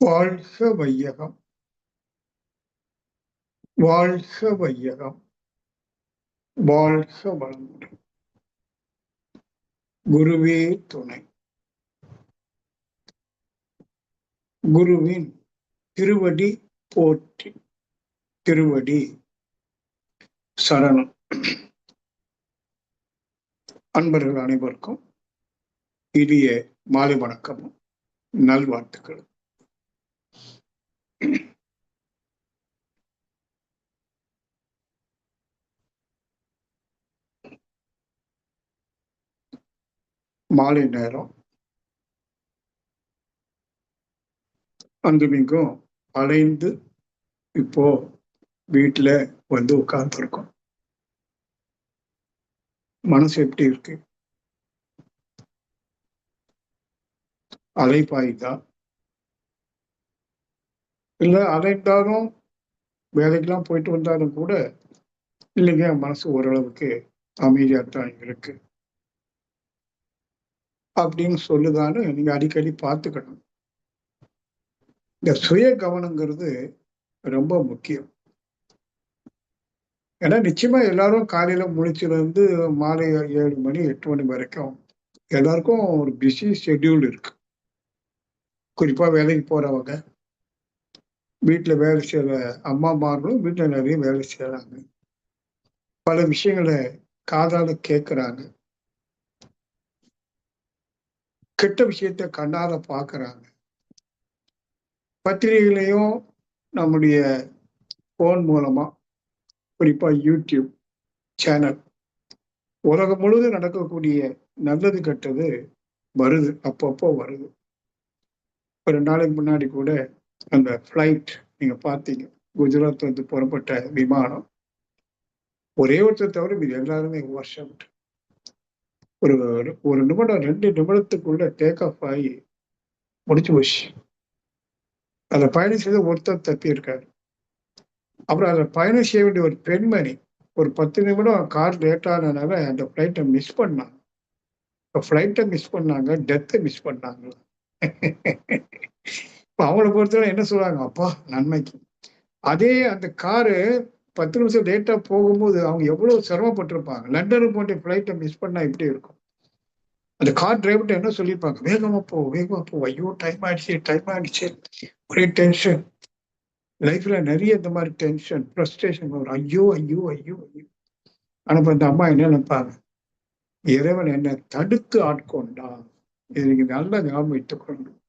வாழ்க வையகம், வாழ்க வையகம், வாழ்க வளமுடன். குருவே துணை. குருவின் திருவடி போற்றி, திருவடி சரணம். அன்பர்கள் அனைவருக்கும் இனிய மாலை வணக்கமும் நல்வாழ்த்துக்களும். மாலை நேரம் அங்குமிங்கும் அலைந்து இப்போ வீட்டுல வந்து உட்கார்ந்துருக்கோம். மனசு எப்படி இருக்கு? அலைப்பாயுதா? இல்ல அலைந்தாலும் வேலைக்கெல்லாம் போயிட்டு வந்தாலும் கூட இல்லைங்க, மனசு ஓரளவுக்கு அமைதியாத்தான் இருக்கு அப்படின்னு சொல்லுதான்னு நீங்க அடிக்கடி பார்த்துக்கணும். இந்த சுய கவனங்கிறது ரொம்ப முக்கியம். ஏன்னா நிச்சயமா எல்லாரும் காலையில முழிச்சுல இருந்து மாலை 7 மணி 8 மணி வரைக்கும் எல்லாருக்கும் ஒரு பிஸி ஷெட்யூல் இருக்கு. குறிப்பா வேலைக்கு போறவங்க, வீட்டுல வேலை செய்யற அம்மாமார்களும் வீட்டுல நிறைய வேலை செய்யறாங்க. பல விஷயங்களை காதால கேட்கறாங்க, கெட்ட விஷயத்த கண்ணால பாக்குறாங்க. பத்திரிகைகளையும் நம்முடைய போன் மூலமா, குறிப்பா யூடியூப் சேனல், உலகம் முழுவதும் நடக்கக்கூடிய நல்லது கெட்டது வருது, அப்பப்போ வருது. ஒரு நாளைக்கு முன்னாடி கூட அந்த ஃப்ளைட் நீங்க பார்த்தீங்க, குஜராத் வந்து புறப்பட்ட விமானம் ஒரே ஒருத்தர் தவிர இது எல்லாருமே வருஷம் ஒரு ஒரு நிமிடம் 2 நிமிடத்துக்குள்ள டேக் ஆஃப் ஆகி முடிச்சு போச்சு. அதை பயணம் செய்த ஒருத்தர் தப்பி இருக்காரு. அப்புறம் அதை பயணம் செய்ய வேண்டிய ஒரு பெண்மணி ஒரு 10 நிமிடம் கார் லேட் ஆனதுனால அந்த ஃப்ளைட்டை மிஸ் பண்ணாங்க. ஃப்ளைட்டை மிஸ் பண்ணாங்க, டெத்தை மிஸ் பண்ணாங்க. இப்ப அவங்கள பொறுத்தவரை என்ன சொல்றாங்க, அப்பா நன்மைக்கு. அதே அந்த காரு 10 நிமிஷம் லேட்டா போகும்போது அவங்க எவ்வளவு சிரமப்பட்டிருப்பாங்க. லண்டனுக்கு போன்ற ஃப்ளைட்டை மிஸ் பண்ணா எப்படி இருக்கும்? அந்த கார் டிரைவர்கிட்ட என்ன சொல்லியிருப்பாங்க, வேகமா போ வேகமா போ, ஐயோ டைம் ஆயிடுச்சு. ஒரே டென்ஷன். லைஃப்ல நிறைய இந்த மாதிரி டென்ஷன், ஃப்ரஸ்ட்ரேஷன் வரும். ஐயோ ஐயோ ஐயோ ஐயோ. ஆனா இப்ப இந்த அம்மா என்ன நினைப்பாங்க, இறைவன் என்னை தடுத்து ஆட்கொண்டான். இது நீங்க நல்லா ஞாபகம் வைத்துக் கொள்ளணும்.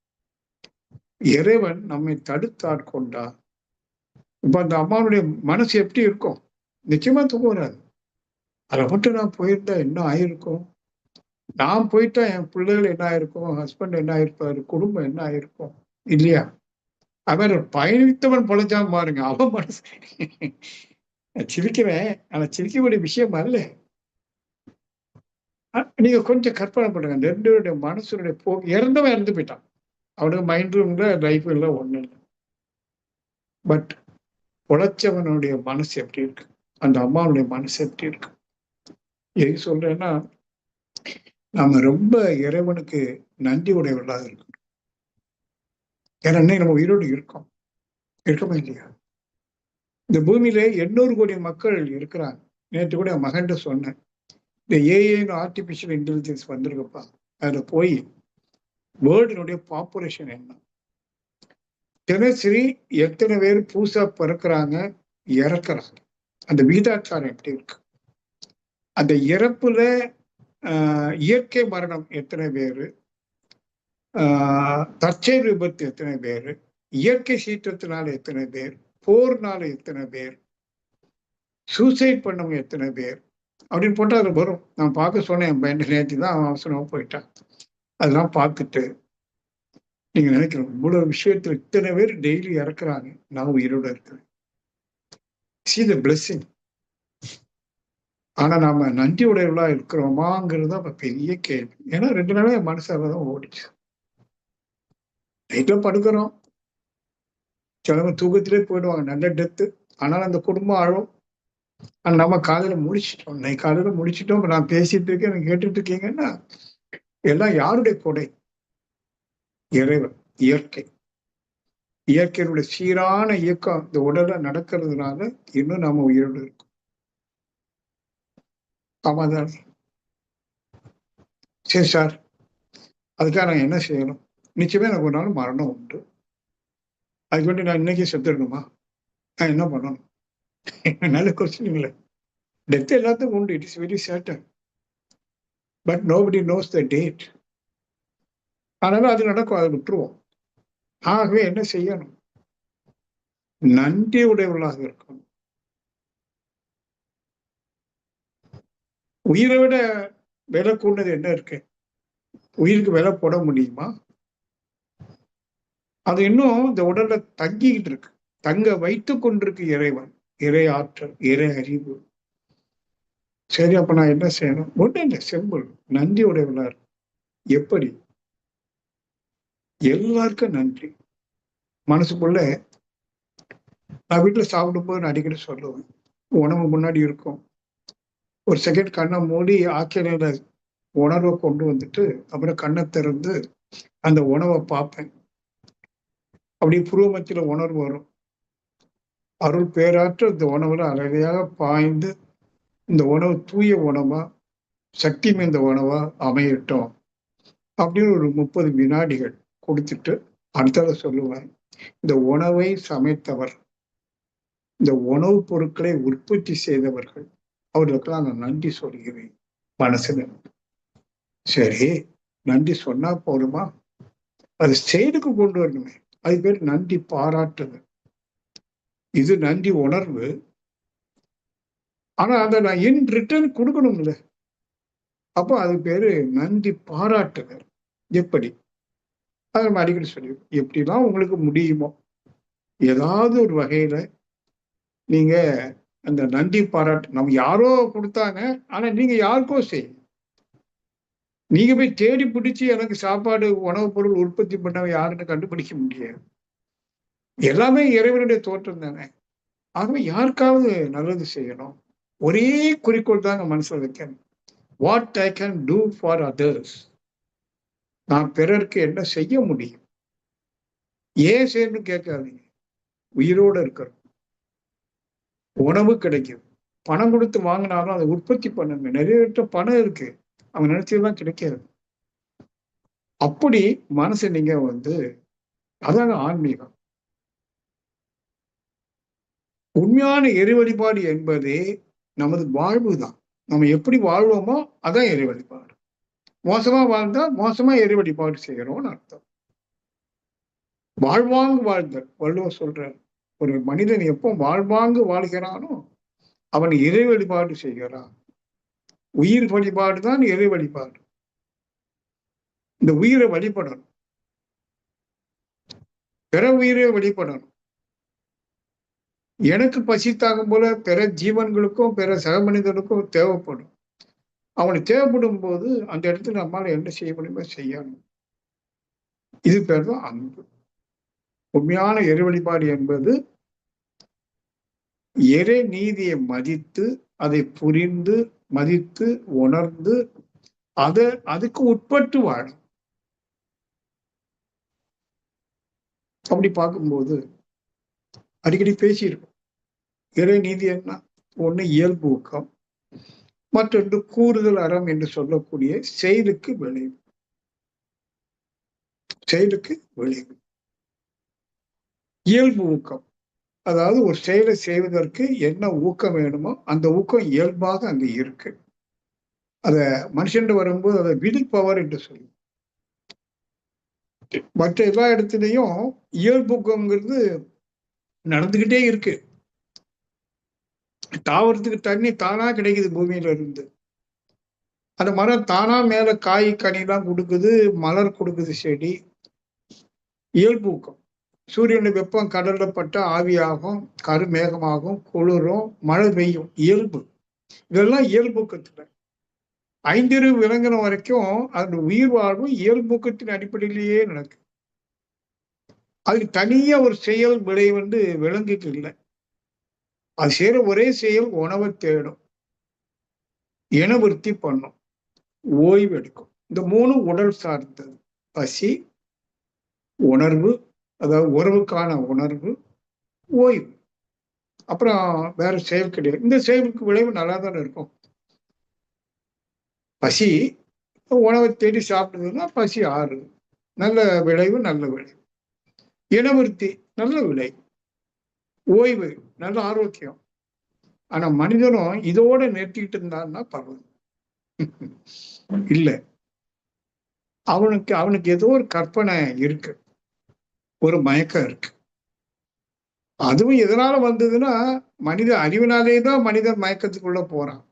இறைவன் நம்மை தடுத்து ஆட்கொண்டான். இப்ப அந்த அம்மாவுடைய மனசு எப்படி இருக்கும்? நிச்சயமா தூக்கம் வராது. அதை மட்டும் நான் போயிருந்தா என்ன ஆயிருக்கும்? நான் போயிட்டா என் பிள்ளைகள் என்ன ஆயிருக்கும்? ஹஸ்பண்ட் என்ன ஆயிருப்பாரு? குடும்பம் என்ன ஆயிருக்கும்? இல்லையா? அவர் பயணித்தவன் பொழைச்சான் பாருங்க, அவன் மனசு. சிரிக்கிறேன், ஆனா சிரிக்கக்கூடிய விஷயம் அல்ல. நீங்க கொஞ்சம் கற்பனை பண்ணுங்க, 2 பேருடைய மனசுடைய போக்கு. இறந்தவன் இறந்து போயிட்டான், அவனுக்கு மைண்டும் இல்லை, லைஃப் இல்லை, ஒண்ணும் இல்லை. பட் பொழைச்சவனுடைய மனசு எப்படி இருக்கு? அந்த அம்மாவுடைய மனசு எப்படி இருக்கு? எது சொல்றேன்னா, நாம ரொம்ப இறைவனுக்கு நன்றி உடையவர்களாக இருக்கணும். ஏன்னா இன்னைக்கு நம்ம உயிரோடு இருக்கோம், இருக்கமா இல்லையா? இந்த பூமியில 800 கோடி மக்கள் இருக்கிறாங்க. நேற்று கூட என் மகன்கிட்ட சொன்னேன், இந்த ஏஐன்னு ஆர்டிபிஷியல் இன்டெலிஜென்ஸ் வந்திருக்கப்பா, அதுல போய் வேர்ல்டினுடைய பாப்புலேஷன் என்ன, தினசரி எத்தனை பேர் புதுசா பிறக்கிறாங்க, இறக்குறாங்க, அந்த விகிதாச்சாரம் எப்படி இருக்கு, அந்த இறப்புல இயற்கை மரணம் எத்தனை பேரு, தற்செயல் விபத்து எத்தனை பேரு, இயற்கை சீற்றத்தினால எத்தனை பேர், போர்னால எத்தனை பேர், சூசைட் பண்ணவங்க எத்தனை பேர் அப்படின்னு போட்டா அது வரும். நான் பார்க்க சொன்னேன், என் பையன் நேற்று தான் அவன் அவசரமா போயிட்டான். அதெல்லாம் பார்த்துட்டு நீங்க நினைக்கிறோம், இவ்வளவு விஷயத்துல இத்தனை பேர் டெய்லி இறக்குறாங்க, நான் உயிரோட இருக்கிறேன். See the blessing. ஆனா நாம நன்றி உடையவளா இருக்கிறோமாங்கிறது தான் பெரிய கேள்வி. ஏன்னா 2 நாளா என் மனசால தான் ஓடிச்சு. நைட்ல படுக்கிறோம், சிலவங்க தூக்கத்திலே போயிடுவாங்க, நல்ல டெத்து. ஆனாலும் அந்த குடும்பம் அழும். ஆனா நம்ம காலையில முடிச்சிட்டோம், இன்னைக்கு காலையில முடிச்சிட்டோம். இப்ப நான் பேசிட்டு இருக்கேன், நீங்க கேட்டுட்டு இருக்கீங்கன்னா எல்லாம் யாருடைய கொடை? இறைவன், இயற்கை. இயற்கையினுடைய சீரான இயக்கம் இந்த உடல்ல நடக்கிறதுனால இன்னும் நாம உயிரோடு இருக்கோம். ஆமாதான். சரி சார், அதுக்காக நான் என்ன செய்யணும்? நிச்சயமா எனக்கு ஒரு நாள் மரணம் உண்டு. அதுக்கு வேண்டி நான் இன்னைக்கே செத்துடணுமா? நான் என்ன பண்ணணும்? நல்ல கொஸ்டின் இல்லை. டெத் எல்லாத்துக்கும் உண்டு. It is very certain. But nobody nose the date. அதனால அது நடக்கும், அதை விட்டுருவோம். ஆகவே என்ன செய்யணும்? நன்றி உடையவர்களாக இருக்கணும். உயிரை விட விலை கூடது என்ன இருக்கு? உயிருக்கு விலை போட முடியுமா? அது இன்னும் இந்த உடல்ல தங்கிக்கிட்டு இருக்கு. தங்க வைத்துக் கொண்டிருக்கு இறைவன். இறை ஆற்றல், இறை அறிவு. சரி, அப்ப நான் என்ன செய்யணும்? ஒண்ணு இல்லை, சிம்பிள். நன்றி உடையவர்களா இருக்கு. எப்படி? எல்லாருக்கும் நன்றி. மனசுக்குள்ள நான் வீட்டுல சாப்பிடும்போது நான் அடிக்கடி சொல்லுவேன், உணவு முன்னாடி இருக்கும். ஒரு செகண்ட் கண்ணை மூடி ஆக்கிரையில உணர்வை கொண்டு வந்துட்டு அப்புறம் கண்ணை திறந்து அந்த உணவை பார்ப்பேன். அப்படி புருவமத்தில உணர்வு வரும். அருள் பேராற்ற இந்த உணவுல அழகையாக பாய்ந்து இந்த உணவு தூய உணவா, சக்தி மிகுந்த உணவா அமையட்டும் அப்படின்னு ஒரு 30 வினாடிகள் கொடுத்துட்டு அடுத்தத சொல்லுவேன், இந்த உணவை சமைத்தவர், இந்த உணவுப் பொருட்களை உற்பத்தி செய்தவர்கள், அவர்களுக்கெல்லாம் நான் நன்றி சொல்கிறேன் மனசுல. சரி, நன்றி சொன்னா போதுமா? அது செயலுக்கு கொண்டு வரணுமே. அது பேர் நன்றி பாராட்டுதல். இது நன்றி உணர்வு. ஆனா அதை நான் இன் ரிட்டர்ன் கொடுக்கணும்ல. அப்போ அது பேரு நன்றி பாராட்டுதல். எப்படி? அதை நம்ம அடிக்கடி சொல்லிடுவோம். எப்படிலாம் உங்களுக்கு முடியுமோ ஏதாவது ஒரு வகையில நீங்க அந்த நன்றி பாராட்டு, நம்ம யாரோ கொடுத்தாங்க, ஆனா நீங்க யாருக்கோ செய்யுங்க. நீங்க போய் தேடி பிடிச்சு எனக்கு சாப்பாடு உணவுப் பொருள் உற்பத்தி பண்ணவ யாருன்னு கண்டுபிடிக்க முடியாது. எல்லாமே இறைவனுடைய தோற்றம் தானே. ஆகவே யாருக்காவது நல்லது செய்யணும். ஒரே குறிக்கோள் தாங்க மனசுல வைக்கணும். What I can do for others. நான் பிறருக்கு என்ன செய்ய முடியும்? ஏன் செய்யணும்னு கேட்காதீங்க. உயிரோட இருக்கிறோம், உணவு கிடைக்குது, பணம் கொடுத்து வாங்கினாலும் அதை உற்பத்தி பண்ணுங்க. நிறைய பேர்ட்ட பணம் இருக்கு, அவங்க நினைச்சதுதான் கிடைக்காது. அப்படி மனசு நீங்க அதாங்க ஆன்மீகம். உண்மையான இறை வழிபாடு என்பதே நமது வாழ்வு தான். நம்ம எப்படி வாழ்வோமோ அதான் இறை வழிபாடு. மோசமா வாழ்ந்தா மோசமா இறை வழிபாடு செய்யறோம்னு அர்த்தம். வாழ்வாங்கு வாழ்தல் வள்ளுவர் சொல்றார். ஒரு மனிதன் எப்போ வாழ்வாங்கு வாழ்கிறானோ அவன் இறை வழிபாடு செய்கிறான். உயிர் வழிபாடு தான் இறை வழிபாடு. இந்த உயிரை வழிபடணும், பிற உயிரை வழிபடணும். எனக்கு பசி தாங்கும் போல பிற ஜீவன்களுக்கும் பிற சக மனிதனுக்கும் தேவைப்படும். அவனுக்கு தேவைப்படும் போது அந்த இடத்துல நம்மளால என்ன செய்ய முடியுமோ செய்யணும். இது பேர் தான் அன்பு. உண்மையான இறை வழிபாடு என்பது இறை நீதியை மதித்து, அதை புரிந்து, மதித்து, உணர்ந்து, அதுக்கு உட்பட்டு வாழும். அப்படி பார்க்கும்போது அடிக்கடி பேசியிருக்கோம். இறை நீதி என்ன? ஒண்ணு இயல்பு ஊக்கம், மற்றொன்று கூறுதல் அறம் என்று சொல்லக்கூடிய செயலுக்கு விளைவு. செயலுக்கு விளைவு. இயல்பு ஊக்கம், அதாவது ஒரு செயலை செய்வதற்கு என்ன ஊக்கம் வேணுமோ அந்த ஊக்கம் இயல்பாக அங்க இருக்கு. அத மனுஷன் வரும்போது அதை வில் பவர் என்று சொல்லுவோம். மற்ற எல்லா இடத்துலையும் இயல்பூக்கம்ங்கிறது நடந்துகிட்டே இருக்கு. தாவரத்துக்கு தண்ணி தானா கிடைக்குது பூமியில இருந்து. அந்த மரம் தானா மேல காய் கனிலாம் கொடுக்குது, மலர் கொடுக்குது, செடி. இயல்பூக்கம். சூரியனுடைய வெப்பம் கடல்ல பட்டா ஆவியாகும், கருமேகமாகும், குளிரும், மழை பெய்யும். இயல்பு. இதெல்லாம் இயல்பூக்கத்துல. ஐந்திரு விலங்கின வரைக்கும் அந்த உயிர் வாழ்வும் இயல்பூக்கத்தின் அடிப்படையிலேயே நடக்கு. அதுக்கு தனியா ஒரு செயல் விளை விலங்குக்கு இல்லை. அது செய்யற ஒரே செயல் உணவை தேடும், இனவிருத்தி பண்ணும், ஓய்வு எடுக்கும். இந்த மூணும் உடல் சார்ந்தது. பசி, உணர்வு, அதாவது உறவுக்கான உணர்வு, ஓய்வு. அப்புறம் வேற செயல் கிடையாது. இந்த செயலுக்கு விளைவு நல்லா தானே இருக்கும். பசி, உணவை தேடி சாப்பிடுதுன்னா பசி ஆறுது. நல்ல விளைவு, நல்ல விளைவு. இனவிருத்தி, நல்ல விளைவு. ஓய்வு, நல்ல ஆரோக்கியம். ஆனா மனிதனும் இதோட நிறுத்திக்கிட்டு இருந்தான்னா பரவாயில்ல. இல்ல, அவனுக்கு ஏதோ ஒரு கற்பனை இருக்கு, ஒரு மயக்கம் இருக்கு. அதுவும் எதனால வந்ததுன்னா, மனித அறிவினாலே தான் மனிதன் மயக்கத்துக்குள்ள போறான்.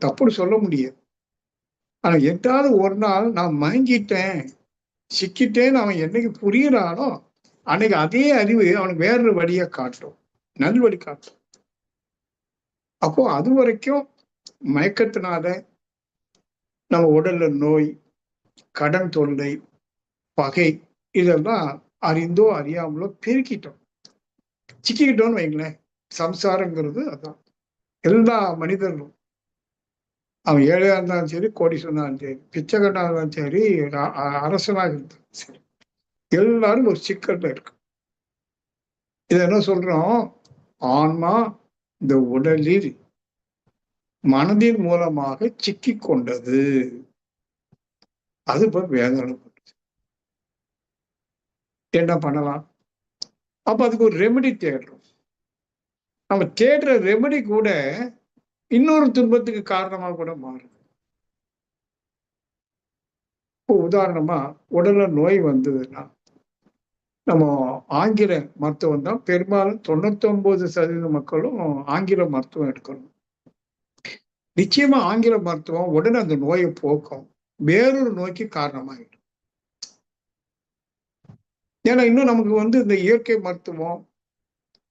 தப்புன்னு சொல்ல முடியாது. ஆனா எட்டாவது ஒரு நாள் நான் மயங்கிட்டேன், சிக்கிட்டேன்னு அவன் என்னைக்கு புரியுறானோ, அன்னைக்கு அதே அறிவு அவனுக்கு வேற வழியா காட்டும், நல்வழி காட்டும். அப்போ அது வரைக்கும் மயக்கத்தினால நம்ம உடல்ல நோய், கடன் தொல்லை, பகை இதெல்லாம் அறிந்தோ அறியாமலோ பெருக்கிட்டோம், சிக்கிக்கிட்டோம்னு வைங்களேன். சம்சாரங்கிறது அதான். எல்லா மனிதர்களும், அவன் ஏழையா இருந்தாலும் சரி, கோடீஸ்வரனா இருந்தாலும் சரி, பிச்சைக்காரனா இருந்தாலும் சரி, அரசனாக இருந்தாலும் சரி, எல்லாரும் ஒரு சிக்கல்ல இருக்கு. இதை என்ன சொல்றோம்? ஆன்மா இந்த உடலில் மனதின் மூலமாக சிக்கி கொண்டது. அது இப்ப வேதனைப்படுது. என்ன பண்ணலாம்? அப்ப அதுக்கு ஒரு ரெமெடி தேடுறோம். நம்ம தேடுற ரெமெடி கூட இன்னொரு துன்பத்துக்கு காரணமா கூட மாறும். இப்போ உதாரணமா உடல்ல நோய் வந்ததுன்னா, நம்ம ஆங்கில மருத்துவம் தான் பெரும்பாலும் 99% மக்களும் ஆங்கில மருத்துவம் எடுக்கணும். நிச்சயமா ஆங்கில மருத்துவம் உடனே அந்த நோயை போக்கும், வேறொரு நோய்க்கு காரணமாயிடும். ஏன்னா இன்னும் நமக்கு இந்த இயற்கை மருத்துவம்,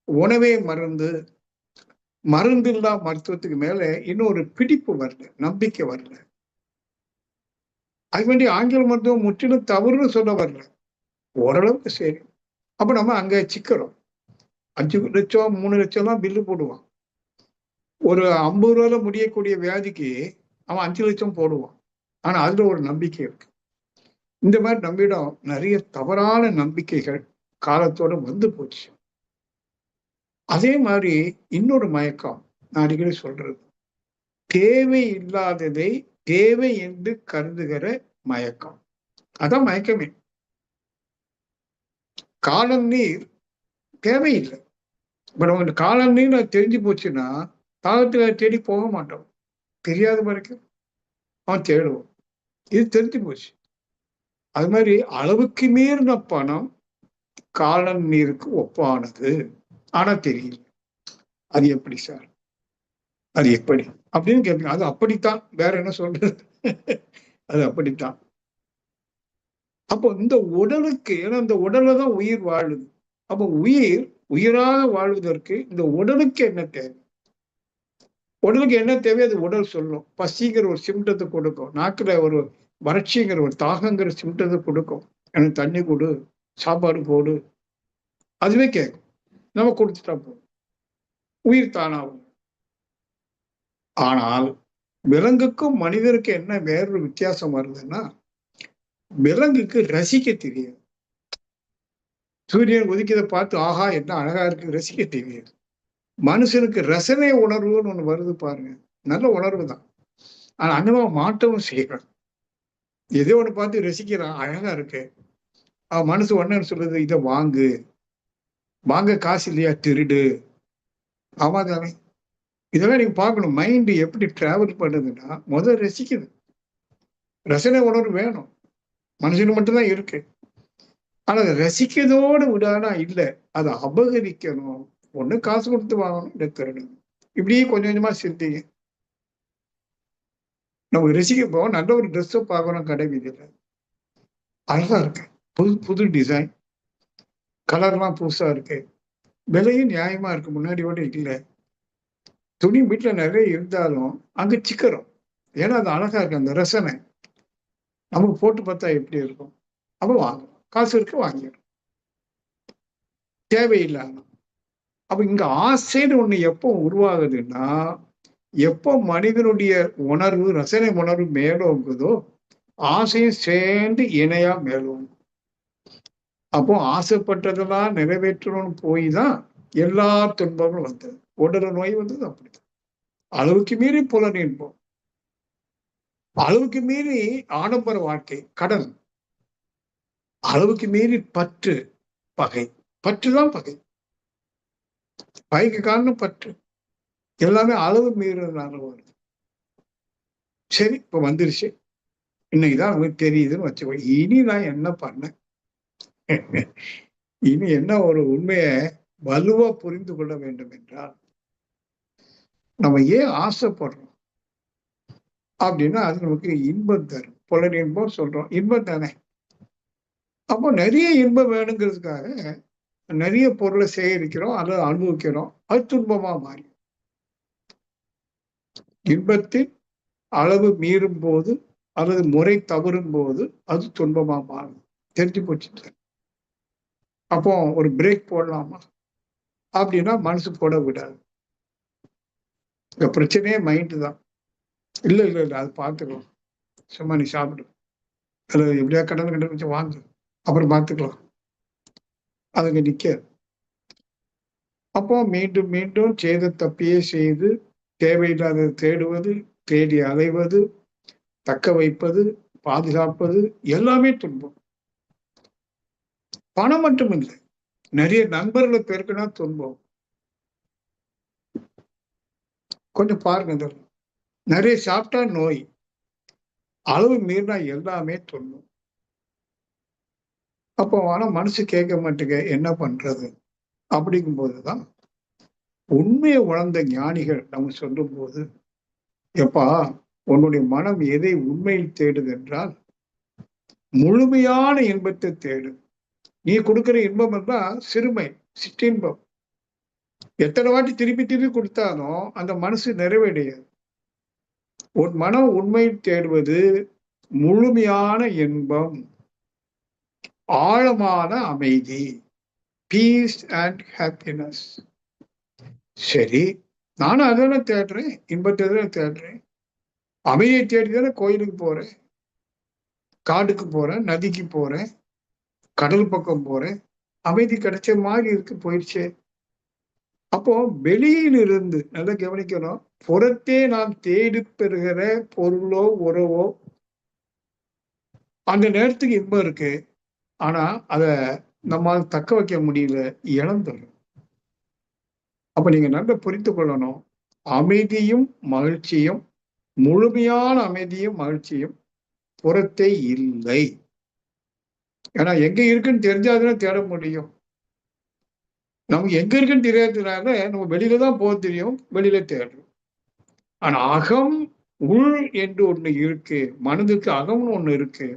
உணவே மருந்து, மருந்தில்லா மருத்துவத்துக்கு மேல இன்னும் ஒரு பிடிப்பு வரல, நம்பிக்கை வரல. அது வேண்டி ஆங்கில மருத்துவம் முற்றிலும் தவறுன்னு சொல்ல வரல, ஓரளவுக்கு சரி. அப்ப நம்ம அங்க சிக்கிறோம். 5 லட்சம் 3 லட்சம் தான் பில்லு போடுவான். ஒரு 50 ரூபாயில முடியக்கூடிய வியாதிக்கு அவன் 5 லட்சம் போடுவான். ஆனா அதுல ஒரு நம்பிக்கை இருக்கு. இந்த மாதிரி நம்மிடம் நிறைய தவறான நம்பிக்கைகள் காலத்தோட வந்து போச்சு. அதே மாதிரி இன்னொரு மயக்கம், நான் அடிக்கடி சொல்றது, தேவை இல்லாததை தேவை என்று கருதுகிற மயக்கம். அதான் மயக்கமே. காலம் நீர் தேவையில்லை. இப்ப நம்ம காலம் நீர் தெரிஞ்சு போச்சுன்னா தாகத்துல தேடி போக மாட்டோம். தெரியாத வரைக்கும் அவன் தேடுவோம். இது தெரிஞ்சு போச்சு. அது மாதிரி அளவுக்கு மீறின பணம் காலம் நீருக்கு ஒப்பானது. ஆனா தெரியல. அது எப்படி சார்? அது எப்படி அப்படின்னு கேட்பீங்க. அது அப்படித்தான், வேற என்ன சொல்றது? அது அப்படித்தான். அப்போ இந்த உடலுக்கு, ஏன்னா இந்த உடல்ல தான் உயிர் வாழுது. அப்போ உயிராக வாழ்வதற்கு இந்த உடலுக்கு என்ன தேவை? உடலுக்கு என்ன தேவை அது உடல் சொல்லும். பசிங்கிற ஒரு சிம்டத்தை கொடுக்கும், நாக்குல ஒரு வறட்சிங்கிற ஒரு தாகங்கிற சிம்டத்தை கொடுக்கும். எனக்கு தண்ணி கொடு, சாப்பாடு போடு, அதுவே கேட்கும். நம்ம கொடுத்துட்டா போதும், உயிர் தானாகும். ஆனால் விலங்குக்கும் மனிதருக்கு என்ன வேறொரு வித்தியாசம் வருதுன்னா, விலங்குக்கு ரசிக்க தெரியாது. சூரியன் உதிக்கிறத பார்த்து ஆஹா என்ன அழகா இருக்கு ரசிக்க தெரியாது. மனுஷனுக்கு ரசனை உணர்வுன்னு ஒண்ணு வருது பாருங்க, நல்ல உணர்வு தான். ஆனா அந்தமா மாற்றவும் செய்யறான். எதோ ஒண்ணு பார்த்து ரசிக்கிறான், அழகா இருக்கு. அவன் மனசு ஒண்ணு சொல்றது, இதை வாங்கு, வாங்க காசு இல்லையா திருடு. ஆமா தானே? இதெல்லாம் நீங்க பார்க்கணும். மைண்ட் எப்படி டிராவல் பண்ணுதுன்னா முதல் ரசிக்குது. ரசனை உணர்வு வேணும், மனுஷனுக்கு மட்டும்தான் இருக்கு. ஆனா அதை ரசிக்கிறதோடு விடானா இல்ல, அதை அபகரிக்கணும். ஒண்ணு காசு கொடுத்து வாங்கணும், இல்லை திருடணும். இப்படியே கொஞ்சம் கொஞ்சமா சிந்திங்க. நம்ம ரசிக்க போவோம், நல்ல ஒரு ட்ரெஸ்ஸை பார்க்கணும் கடை வீதியில, அழகா இருக்கு, புது புது டிசைன், கலர்லாம் புதுசா இருக்கு, விலையும் நியாயமா இருக்கு, முன்னாடியோட இல்லை. துணி வீட்டுல நிறைய இருந்தாலும் அங்க சிக்கிறோம். ஏன்னா அது அழகா இருக்கு, அந்த ரசனை நமக்கு போட்டு பார்த்தா எப்படி இருக்கும். அப்ப வாங்கணும், காசு இருக்கு வாங்கிடும், தேவையில்லாம. அப்ப இங்க ஆசைன்னு ஒண்ணு எப்போ உருவாகுதுன்னா, எப்போ மனிதனுடைய உணர்வு, ரசனை உணர்வு மேலோங்குதோ ஆசையும் சேர்ந்து இணையா மேலோங்கும். அப்போ ஆசைப்பட்டதெல்லாம் நிறைவேற்றணும்னு போய் தான் எல்லா துன்பங்களும் வந்தது. உடல் நோய் வந்தது அப்படிதான். அளவுக்கு மீறி புலன் இன்பம், அளவுக்கு மீறி ஆடம்பர வாழ்க்கை, கடன், அளவுக்கு மீறி பற்று, பகை. பற்றுதான் பகை. பகைக்கு காரணம் பற்று. எல்லாமே அளவு மீறதுனால வருது. சரி, இப்ப வந்துருச்சு. இன்னைக்குதான் நமக்கு தெரியுதுன்னு வச்சுக்கோ. இனி நான் என்ன பண்ணேன்? இனி என்ன ஒரு உண்மையை வலுவா புரிந்து கொள்ள வேண்டும் என்றால், நம்ம ஏன் ஆசைப்படுறோம் அப்படின்னா அது நமக்கு இன்பம் தரும். புலன் இன்பம் சொல்றோம், இன்பம் தானே. அப்போ நிறைய இன்பம் வேணுங்கிறதுக்காக நிறைய பொருளை சேகரிக்கிறோம், அதை அனுபவிக்கிறோம். அது துன்பமா மாறி இன்பத்தின் அளவு மீறும் போது அல்லது முறை தவறும் போது அது துன்பமா மாறும். தெரிஞ்சு போச்சு. அப்போ ஒரு பிரேக் போடலாமா அப்படின்னா மனசு போட விடாது. இந்த பிரச்சனையே மைண்டு தான். இல்ல இல்ல இல்ல அது பார்த்துக்கலாம், சும்மா நீ சாப்பிடு, அல்லது எப்படியா கடன் கடன் வச்சு வாங்கு, அப்புறம் பார்த்துக்கலாம், அதுங்க நிக்காது. அப்போ மீண்டும் மீண்டும் செய்த தப்பியே செய்து தேவையில்லாத தேடுவது, தேடி அலைவது, தக்க வைப்பது, பாதுகாப்பது எல்லாமே துன்பம். பணம் மட்டும் இல்லை, நிறைய நண்பர்களை பெருக்கினா துன்பம். கொஞ்சம் பாருங்க, நிறைய சாப்பிட்டா நோய், அளவு மீறினா எல்லாமே துன்பம். அப்போ ஆனா மனசு கேட்க மாட்டேங்க, என்ன பண்றது? அப்படிங்கும் போதுதான் உண்மையை உணர்ந்த ஞானிகள் நம்ம சொல்லும் போது, எப்பா உன்னுடைய மனம் எதை உண்மையில் தேடுது என்றால் முழுமையான இன்பத்தை தேடு. நீ கொடுக்கிற இன்பம் என்றால் சிறுமை, சிற்றின்பம். எத்தனை வாட்டி திருப்பி திருப்பி கொடுத்தாலும் அந்த மனசு நிறைவடையாது. உன் மனம் உண்மையில் தேடுவது முழுமையான இன்பம், ஆழமான அமைதி, பீஸ் அண்ட் ஹாப்பினஸ். சரி, நானும் அதானே தேடுறேன், இன்பத்தை தானே தேடுறேன். அமைதியை தேடி தானே கோயிலுக்கு போறேன், காடுக்கு போறேன், நதிக்கு போறேன், கடல் பக்கம் போறேன். அமைதி கிடைச்ச மாதிரி இருக்கு, போயிடுச்சே. அப்போ வெளியிலிருந்து நல்லா கவனிக்கணும், புறத்தே நாம் தேடி பெறுகிற பொருளோ உறவோ அந்த நேரத்துக்கு இன்பம் இருக்கு, ஆனா அத நம்மால் தக்க வைக்க முடியல, இழந்துடும். அப்ப நீங்க நல்லா புரிந்து கொள்ளணும், அமைதியும் மகிழ்ச்சியும், முழுமையான அமைதியும் மகிழ்ச்சியும் புறத்தே இல்லை. ஏன்னா எங்க இருக்குன்னு தெரிஞ்சாதான் தேட முடியும். நமக்கு எங்க இருக்குன்னு தெரியாததுனால நம்ம வெளியில தான் போக தெரியும், வெளியில தேடுறோம். ஆனா அகம், உள் என்று ஒண்ணு இருக்கு, மனதுக்கு அகம்னு ஒண்ணு இருக்கு,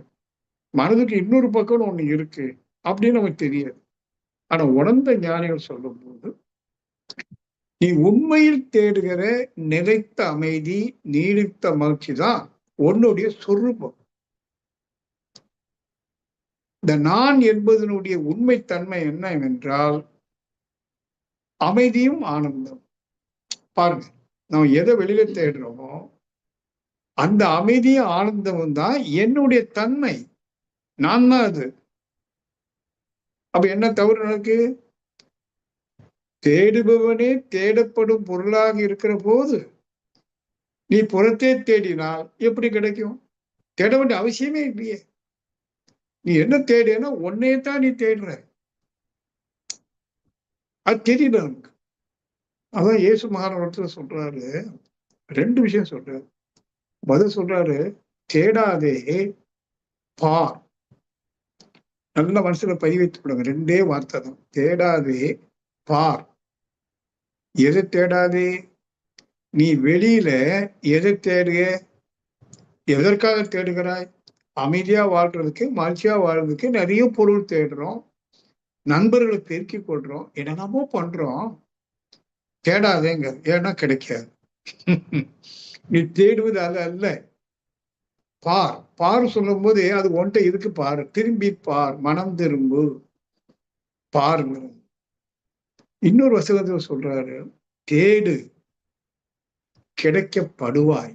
மனதுக்கு இன்னொரு பக்கம்னு ஒண்ணு இருக்கு அப்படின்னு நமக்கு தெரியாது. ஆனா உணர்ந்த ஞானிகள் சொல்லும் போது, நீ உண்மையில் தேடுகிற நிலைத்த அமைதி, நீடித்த மகிழ்ச்சி தான் உன்னுடைய சொரூபம். இந்த நான் என்பதனுடைய உண்மைத்தன்மை என்னவென்றால் அமைதியும் ஆனந்தம். பாருங்க, நம்ம எதை வெளியில தேடுறோமோ அந்த அமைதியும் ஆனந்தமும் தான் என்னுடைய தன்மை, நான் தான் அது. அப்ப என்ன தவறு நடக்கு? தேடுபவனே தேடப்படும் பொருளாக இருக்கிற போது நீ புறத்தே தேடினால் எப்படி கிடைக்கும்? தேட வேண்டிய அவசியமே இல்லையே. நீ என்ன தேடுனா உன்னையே தான் நீ தேடுற, அது தெரியல நமக்கு. அதான் இயேசு மகாராஜ் சொல்றாரு, 2 விஷயம் சொல்றாரு. முதல் சொல்றாரு, தேடாதே பார். நல்ல மனசுல பதிவு வைத்துக் கொள்ளுங்க, 2 வார்த்தை தான். தேடாதே பார். எதை தேடாதே? நீ வெளியில எதை தேடுக? எதற்காக தேடுகிறாய்? அமைதியா வாழ்றதுக்கு, மகிழ்ச்சியா வாழ்றதுக்கு நிறைய பொருள் தேடுறோம், நண்பர்களை பெருக்கிக் கொள்றோம், என்னென்னமோ பண்றோம். தேடாதேங்க, ஏன்னா கிடைக்காது. நீ தேடுவது அது அல்ல. பார். பார் சொல்லும் போது அது ஒன்றை இருக்கு, பாரு, திரும்பி பார், மனம் திரும்பு, பாருங்க. இன்னொரு வசனத்தில் சொல்றாரு, தேடு கிடைக்கப்படுவாய்.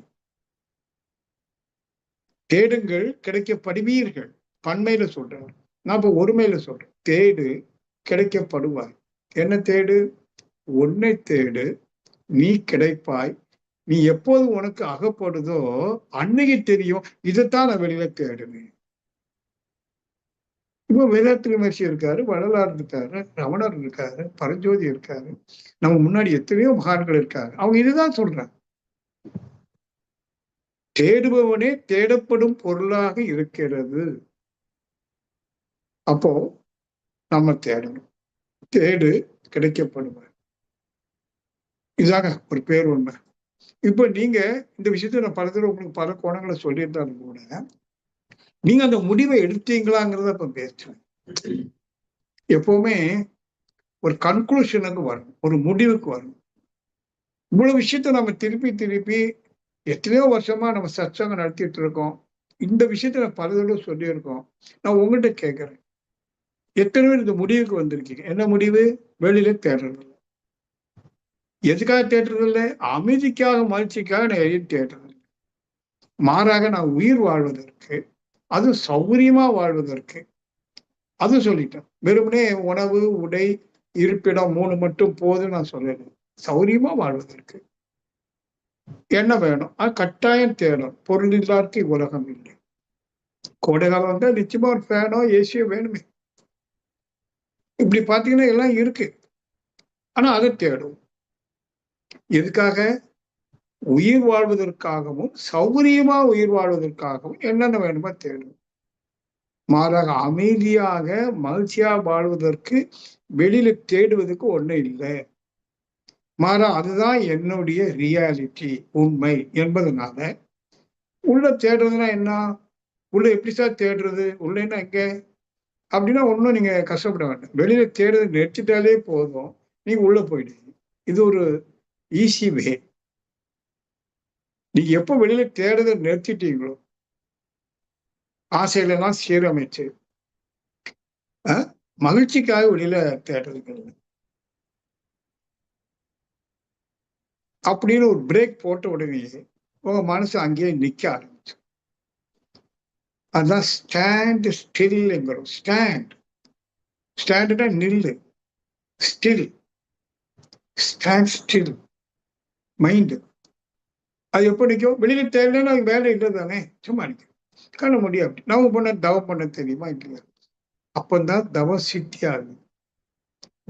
தேடுங்கள் கிடைக்கப்படுவீர்கள். பன்மையில சொல்றாரு, நான் இப்ப ஒருமையில சொல்றேன். தேடு கிடைக்கப்படுவாய். என்ன தேடு? உன்னை தேடு, நீ கிடைப்பாய். நீ எப்போது உனக்கு அகப்படுதோ அன்னைக்கு தெரியும் இதைத்தான் நான் வெளியில தேடுனேன். இப்போ வேதாத்திரி மகர்ஷி இருக்காரு, வள்ளலார் இருக்காரு, ரமணர் இருக்காரு, பரஞ்சோதி இருக்காரு, நம்ம முன்னாடி எத்தனையோ மகான்கள் இருக்காங்க. அவங்க இதுதான் சொல்றாங்க. தேடுபவனே தேடப்படும் பொருளாக இருக்கிறது. அப்போ நம்ம தேடணும். தேடு கிடைக்கப்படுவார். இதாங்க ஒரு பேர் உண்மை. இப்ப நீங்க இந்த விஷயத்த நான் பல தடவை உங்களுக்கு பல கோணங்களை சொல்லியிருந்தாலும் கூட நீங்க அந்த முடிவை எடுத்தீங்களாங்கிறத இப்ப பேசுறேன். எப்பவுமே ஒரு கன்க்ளூஷனுக்கு வரணும், ஒரு முடிவுக்கு வரணும். இவ்வளவு விஷயத்த நம்ம திருப்பி திருப்பி எத்தனையோ வருஷமா நம்ம சத்சங்கம் நடத்திட்டு இருக்கோம். இந்த விஷயத்த நான் பல தடவை சொல்லியிருக்கோம். நான் உங்ககிட்ட கேட்கிறேன், எத்தனை பேர் இந்த முடிவுக்கு வந்திருக்கீங்க? என்ன முடிவு? வெளியில தேடுறது இல்லை. எதுக்காக தேடுறது இல்லை? அமைதிக்காக, மகிழ்ச்சிக்காக நான் எதையும் தேடுறது இல்லை. மாறாக நான் உயிர் வாழ்வதற்கு, அது சௌகரியமா வாழ்வதற்கு, அது சொல்லிட்டேன். வெறுமனே உணவு, உடை, இருப்பிடம் 3 மட்டும் போதும் நான் சொல்லலை. சௌகரியமா வாழ்வதற்கு என்ன வேணும்? அது கட்டாயம் தேடும். பொருள் இல்லாருக்கு உலகம் இல்லை. கோடை காலம் வந்தா நிச்சயமா ஒரு ஃபேனோ ஏசியோ வேணுமே. இப்படி பாத்தீங்கன்னா எல்லாம் இருக்கு. ஆனா அதை தேடும். எதுக்காக? உயிர் வாழ்வதற்காகவும் சௌகரியமா உயிர் வாழ்வதற்காகவும் என்னென்ன வேணுமோ தேடும். மாறாக அமைதியாக மகிழ்ச்சியா வாழ்வதற்கு வெளியில தேடுவதற்கு ஒண்ணு இல்லை. மாறா அதுதான் என்னுடைய ரியாலிட்டி, உண்மை என்பதனால உள்ள தேடுறதுன்னா என்ன? உள்ள எப்படி சார் தேடுறது? உள்ளேன்னா எங்க அப்படின்னா ஒன்றும் நீங்க கஷ்டப்பட வேண்டாம். வெளியில தேடுறது நிறுத்திட்டாலே போதும், நீங்க உள்ள போயிடுவீங்க. இது ஒரு ஈஸி வே. நீங்க எப்போ வெளியில தேடுறதை நிறுத்திட்டீங்களோ, ஆசையிலலாம் சீரமைச்சு மகிழ்ச்சிக்காக வெளியில தேடுறது அப்படின்னு ஒரு பிரேக் போட்ட உடனே உங்க மனசு அங்கேயே நிக்க ஆரம்பிச்சு. அதுதான் ஸ்டாண்ட் ஸ்டில்ங்கிறோம். ஸ்டாண்டுனா நில்லு, ஸ்டில், ஸ்டாண்ட் ஸ்டில் மைண்டு. அது எப்போ நிற்கும்? வெளியில தேவைன்னா அது வேலை இல்லை தானே, சும்மா நிற்கும். கண்ண முடியும். அப்படி நம்ம பண்ண தவம் பண்ண தெரியுமா இல்லையா? அப்பந்தான் தவ சித்தி ஆகுது.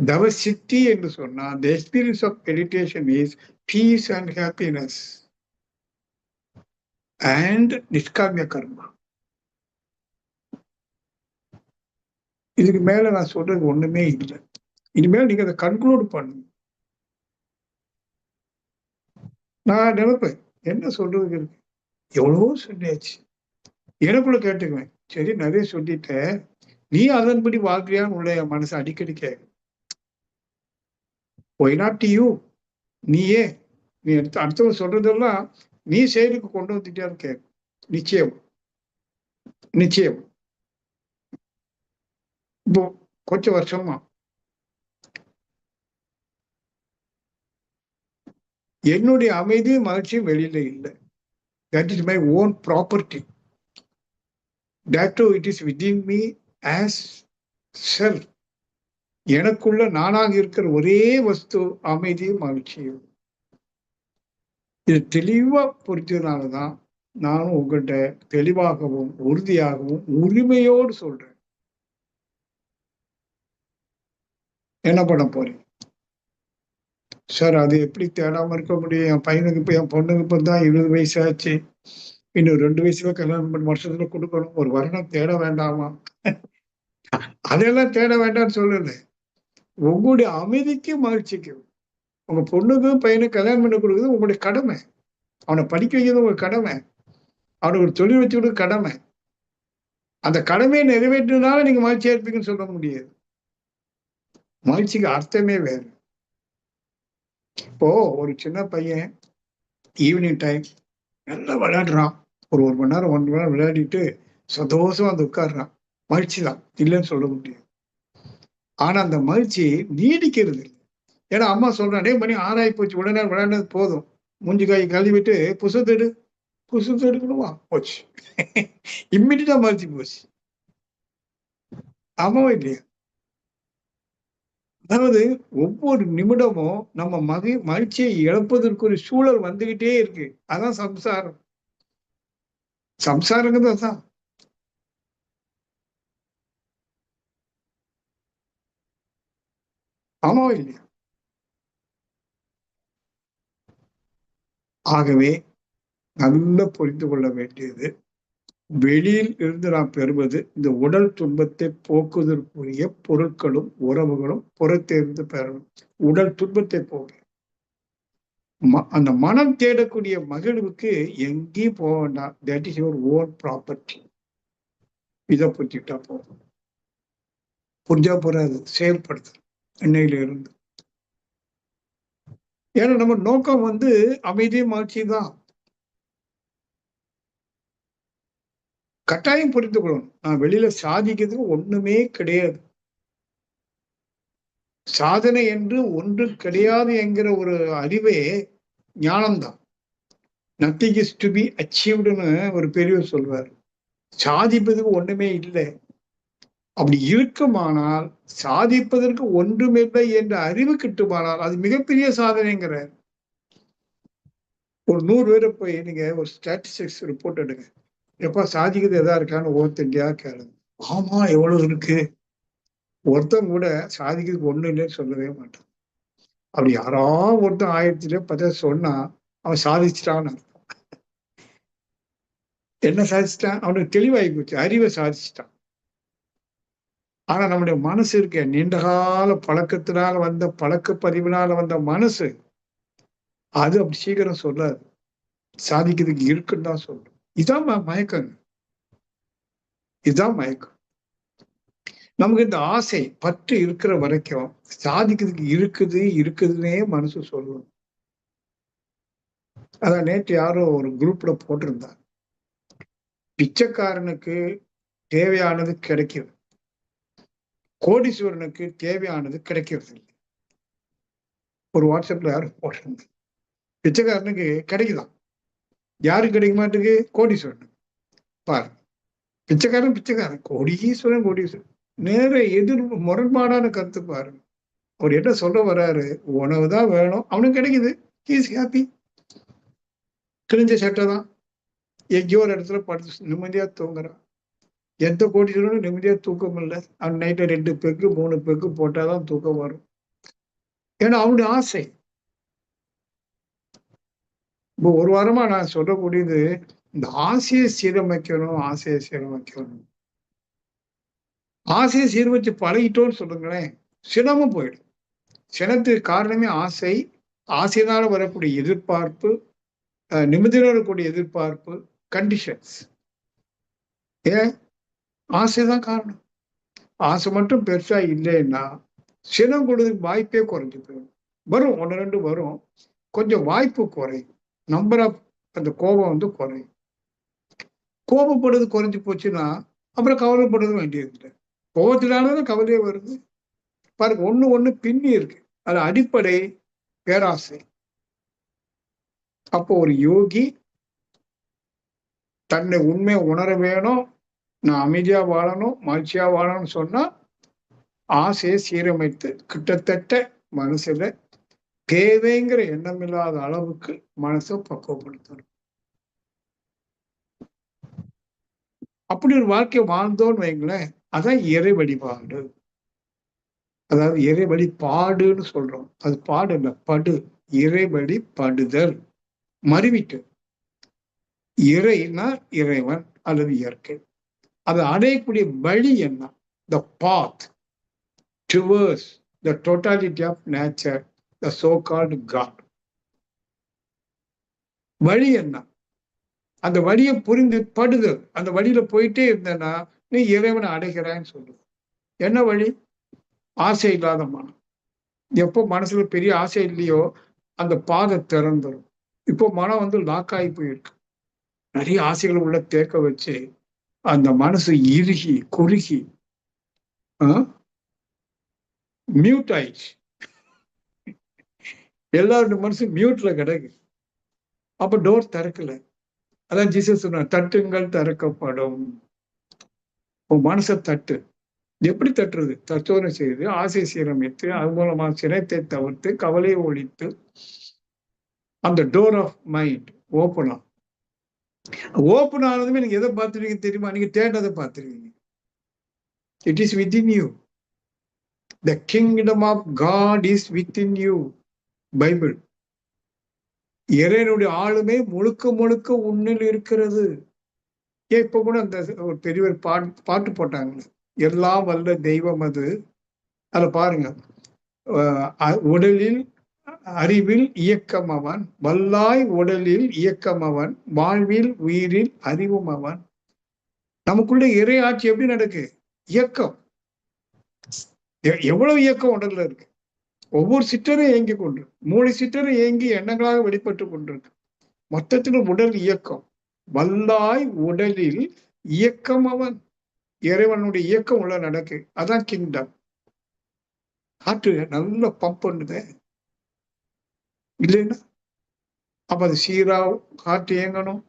தவ சித்தி என்று சொன்னா the experience of meditation is peace and happiness and நிஷ்காமிய கர்மா. இதுக்கு மேல நான் சொல்றது ஒண்ணுமே இல்லை. இனிமேல் நீங்க அதை கன்க்ளூட் பண்ணுங்க. நான் நினைப்பேன் என்ன சொல்றதுக்கு இருக்கு, எவ்வளவோ சொல்லியாச்சு. எனக்குள்ள கேட்டுக்குவேன், சரி நிறைய சொல்லிட்ட, நீ அதன்படி வாழ்க்கையான்னு உள்ள என் மனசு அடிக்கடி கேட்கும். Why not you? நீயே நீ அடுத்தவங்க சொல்றதெல்லாம் நீ செயலுக்கு கொண்டு வந்துட்டியான்னு கேட்கும். நிச்சயம் நிச்சயம். இப்போ கொஞ்சம் வருஷமா என்னுடைய அமைதி மகிழ்ச்சியும் வெளியில இல்லை. That is my own property. that too it is within me as self. எனக்குள்ள நானாக இருக்கிற ஒரே வஸ்து அமைதியும் மகிழ்ச்சியும். இது தெளிவா புரிஞ்சதுனாலதான் நானும் உங்கள்கிட்ட தெளிவாகவும் உறுதியாகவும் உரிமையோடு சொல்றேன். என்ன பண்ண போறீங்க சார்? அது எப்படி தேடாம இருக்க முடியும்? என் பையனுக்கு இப்ப, என் பொண்ணுக்கு இப்ப தான் 20 வயசு ஆச்சு. இன்னும் 2 வயசுல கல்யாணம் பண்ணி வருஷத்துல கொடுக்கணும். ஒரு வருடம் தேட வேண்டாமா? அதெல்லாம் தேட வேண்டாம்னு சொல்லல. உங்களுடைய அமைதிக்கு மகிழ்ச்சிக்கு உங்க பொண்ணுக்கும் பையனுக்கு கல்யாணம் பண்ணி கொடுக்குறது உங்களுடைய கடமை. அவனை படிக்க வைக்கிறது உங்க கடமை. அவனுக்கு ஒரு தொழில் வச்சு கொடுக்க கடமை. அந்த கடமையை நிறைவேற்றினால நீங்க மகிழ்ச்சியா இருப்பீங்கன்னு சொல்ல முடியாது. மகிழ்ச்சிக்கு அர்த்தமே வேறு. இப்போ ஒரு சின்ன பையன் ஈவினிங் டைம் நல்லா விளையாடுறான். ஒரு 1 மணி நேரம் 1 மணி நேரம் விளையாடிட்டு சந்தோஷமா வந்து உட்காடுறான். மகிழ்ச்சி தான், இல்லைன்னு சொல்ல முடியாது. ஆனா அந்த மகிழ்ச்சி நீடிக்கிறது இல்லை. ஏன்னா அம்மா சொல்றான், மணி 6 போச்சு, உடனே விளையாடுறது போதும், மூஞ்சி காய் கழுவிட்டு புசத்தெடு எடுக்கணுமா, போச்சு. இம்மிடியா மகிழ்ச்சி போச்சு. ஆமாவா இல்லையா? அதாவது ஒவ்வொரு நிமிடமும் நம்ம மகிழ்ச்சியை இழப்பதற்கு ஒரு சூழல் வந்துகிட்டே இருக்கு. அதான் சம்சாரம். சம்சாரங்கிறது அதான். ஆமாவா இல்லையா? ஆகவே நல்லா புரிந்து கொள்ள வேண்டியது, வெளியில் இருந்து நாம் பெறுவது இந்த உடல் துன்பத்தை போக்குவதற்குரிய பொருட்களும் உறவுகளும் புறத்திலிருந்து பெறணும். உடல் துன்பத்தை போக்க அந்த மனம் தேடக்கூடிய மகிழ்வுக்கு எங்கேயும் போக வேண்டாம். That is your own property. இதை புரிஞ்சுக்கிட்டா போதும். புரிஞ்சா போறாது, செயல்படுத்து இன்னையில இருந்து. ஏன்னா நம்ம நோக்கம் வந்து அமைதி மகிழ்ச்சி தான். கட்டாயம் புரிந்து கொள்ளணும். நான் வெளியில சாதிக்கிறதுக்கு ஒண்ணுமே கிடையாது. சாதனை என்று ஒன்று கிடையாது என்கிற ஒரு அறிவே ஞானம்தான். நத்திங் இஸ் டு பி அச்சீவ்டுன்னு ஒரு பெரியவர் சொல்வார். சாதிப்பதுக்கு ஒண்ணுமே இல்லை. அப்படி இருக்குமானால், சாதிப்பதற்கு ஒன்றுமில்லை என்ற அறிவு கிட்டுமானால் அது மிகப்பெரிய சாதனைங்கிறார். ஒரு 100 பேரை போய் நீங்க ஒரு ஸ்டாட்டிஸ்டிக்ஸ் ரிப்போர்ட் எடுங்க. எப்ப சாதிக்கிறது எதா இருக்கான்னு ஒவ்வொருத்தண்டியா கேளுங்க. ஆமா எவ்வளவு இருக்கு. ஒருத்தன் கூட சாதிக்கிறதுக்கு ஒண்ணு இல்லைன்னு சொல்லவே மாட்டான். அப்படி யாராவது ஒருத்தன் 1010 சொன்னா அவன் சாதிச்சிட்டான்னு. என்ன சாதிச்சிட்டான்? அவனுக்கு தெளிவாகி போச்சு. அறிவை சாதிச்சிட்டான். ஆனா நம்முடைய மனசு இருக்க நீண்டகால பழக்கத்தினால வந்த பழக்க பதிவினால வந்த மனசு அது அப்படி சீக்கிரம் சொல்லாது. சாதிக்கிறதுக்கு இருக்குன்னு தான் சொல்லும். இதான் மயக்கங்க. இதுதான் மயக்கம். நமக்கு இந்த ஆசை பற்று இருக்கிற வரைக்கும் சாதிக்கிறதுக்கு இருக்குதுன்னே மனசு சொல்லும். அதான் நேற்று யாரோ ஒரு குரூப்ல போட்டிருந்தாங்க. பிச்சைக்காரனுக்கு தேவையானது கிடைக்கிறது, கோடீஸ்வரனுக்கு தேவையானது கிடைக்கிறது இல்லை. ஒரு வாட்ஸ்அப்ல யாரும் போட்டிருந்தாங்க. பிச்சைக்காரனுக்கு கிடைக்குதான், யாருக்கு கிடைக்க மாட்டேங்குது? கோடீஸ்வரனுக்கு. பாரு, பிச்சைக்காரன் கோடீஸ்வரன் நேர முரண்பாடான கருத்து பாருங்க. அவர் என்ன சொல்ல வர்றாரு? உணவுதான் வேணும், அவனுக்கு கிடைக்குது, ஹீஸ் ஹாப்பி. கிழிஞ்ச சட்டை தான், எங்கேயோ ஒரு இடத்துல படுத்து நிம்மதியா தூங்குறான். எந்த கோடீஸ்வரனும் நிம்மதியா தூக்கம் இல்லை. அவன் நைட்டு 2 பெக்கு 3 பெக்கு போட்டாதான் தூக்கம் வரும். ஏன்னா அவனுடைய ஆசை. இப்போ ஒரு வாரமா நான் சொல்லக்கூடியது, இந்த ஆசையை சீரமைக்கணும். ஆசையை சீரமைச்சு பழகிட்டோன்னு சொல்லுங்களேன், சினமும் போயிடும். சினத்துக்கு காரணமே ஆசை. ஆசையினால வரக்கூடிய எதிர்பார்ப்பு, நிம்மதியோட வரக்கூடிய எதிர்பார்ப்பு, கண்டிஷன்ஸ். ஏன்? ஆசைதான் காரணம். ஆசை மட்டும் பெருசா இல்லைன்னா சினம் கொடுறதுக்கு வாய்ப்பே குறைஞ்சு போயிடும். வரும், 1 2 வரும், கொஞ்சம் வாய்ப்பு குறையும். நம்பர் ஆஃப் அந்த கோபம் வந்து குறையும். கோபப்படுறது குறைஞ்சு போச்சுன்னா அப்புறம் கவலைப்படுறது வேண்டியது இல்லை. கோபத்தினாலதான் கவலையே வருது. பாருங்க, ஒண்ணு பின்னி இருக்கு. அது அடிப்படை பேராசை. அப்போ ஒரு யோகி தன்னை உண்மையை உணர வேணும், நான் அமைதியா வாழணும், மகிழ்ச்சியா வாழணும்னு சொன்னா ஆசையை சீரமைத்து கிட்டத்தட்ட மனசுல தேவைங்கிற எண்ணம் இல்லாத அளவுக்கு மனசை பக்குவப்படுத்தணும். அப்படி ஒரு வாழ்க்கை வாழ்ந்தோன்னு வைங்களேன், அதான் இறை வழிபாடு. அதாவது இறை வழிபாடுன்னு சொல்றோம். அது பாடு இல்ல, படு. இறை வழிபடுதல். மறிவிட்டு இறைனா இறைவன் அல்லது இயற்கை. அதை அடையக்கூடிய வழி என்ன? The path towards the totality of nature, the so called God. வழி என்ன? அந்த வழியை புரிந்து படுதல். அந்த வழியில போயிட்டே இருந்தேன்னா நீ இறைவனை அடைகிறான்னு சொல்லுது. என்ன வழி? ஆசை இல்லாத மனம். எப்போ மனசுல பெரிய ஆசை இல்லையோ அந்த பாதை திறந்துடும். இப்போ மனம் வந்து லாக் ஆகி போயிருக்கு. நிறைய ஆசைகள் உள்ள தேக்க வச்சு அந்த மனசு இறுகி குறுகி மியூட் ஆயிடுச்சு. எல்லாருடைய மனசு மியூட்ல கிடக்கு. அப்ப டோர் திறக்கல. அதான் ஜீசஸ் சொன்னார், தட்டுங்கள் திறக்கப்படும். உன் மனசை தட்டு. எப்படி தட்டுறது? தற்சோதனை செய்து, ஆசை சீரமைத்து, அது மூலமா சினத்தை தவிர்த்து, கவலையை ஒழித்து, அந்த டோர் ஆஃப் மைண்ட் ஓப்பன் ஆகும். ஓப்பன் ஆனதுமே நீங்க எதை பார்த்துருவீங்க தெரியுமா? நீங்க தேடினதை பார்த்துருவீங்க. It is within you. The kingdom of God is within you. Bible. இறைவனுடைய ஆளுமை முழுக்க முழுக்க உன்னில் இருக்கிறது. இப்ப கூட அந்த ஒரு பெரிய பாட்டு போட்டாங்க, எல்லாம் வல்ல தெய்வம் அது. அதை பாருங்க, உடலில் அறிவில் இயக்கம் அவன், வல்லாய் உடலில் இயக்கம் அவன், வாழ்வில் உயிரில் அறிவும் அவன். நமக்குள்ள இறை ஆட்சி எப்படி நடக்கு? இயக்கம். எவ்வளவு இயக்கம் உடல்ல இருக்கு. ஒவ்வொரு சிற்றரும் இயங்கி கொண்டு, மூளை சிற்றரும் இயங்கி எண்ணங்களாக வெளிப்பட்டு கொண்டிருக்கு. மொத்தத்தில் உடல் இயக்கம். வல்லாய் உடலில் இயக்கம் அவன். இறைவனுடைய இயக்கம் உள்ள நடக்கு. அதான் கிங்டம். காற்று நல்ல பம்ப் பண்ணுது இல்லைன்னா, அப்ப அது சீரா காற்று இயங்கணும்,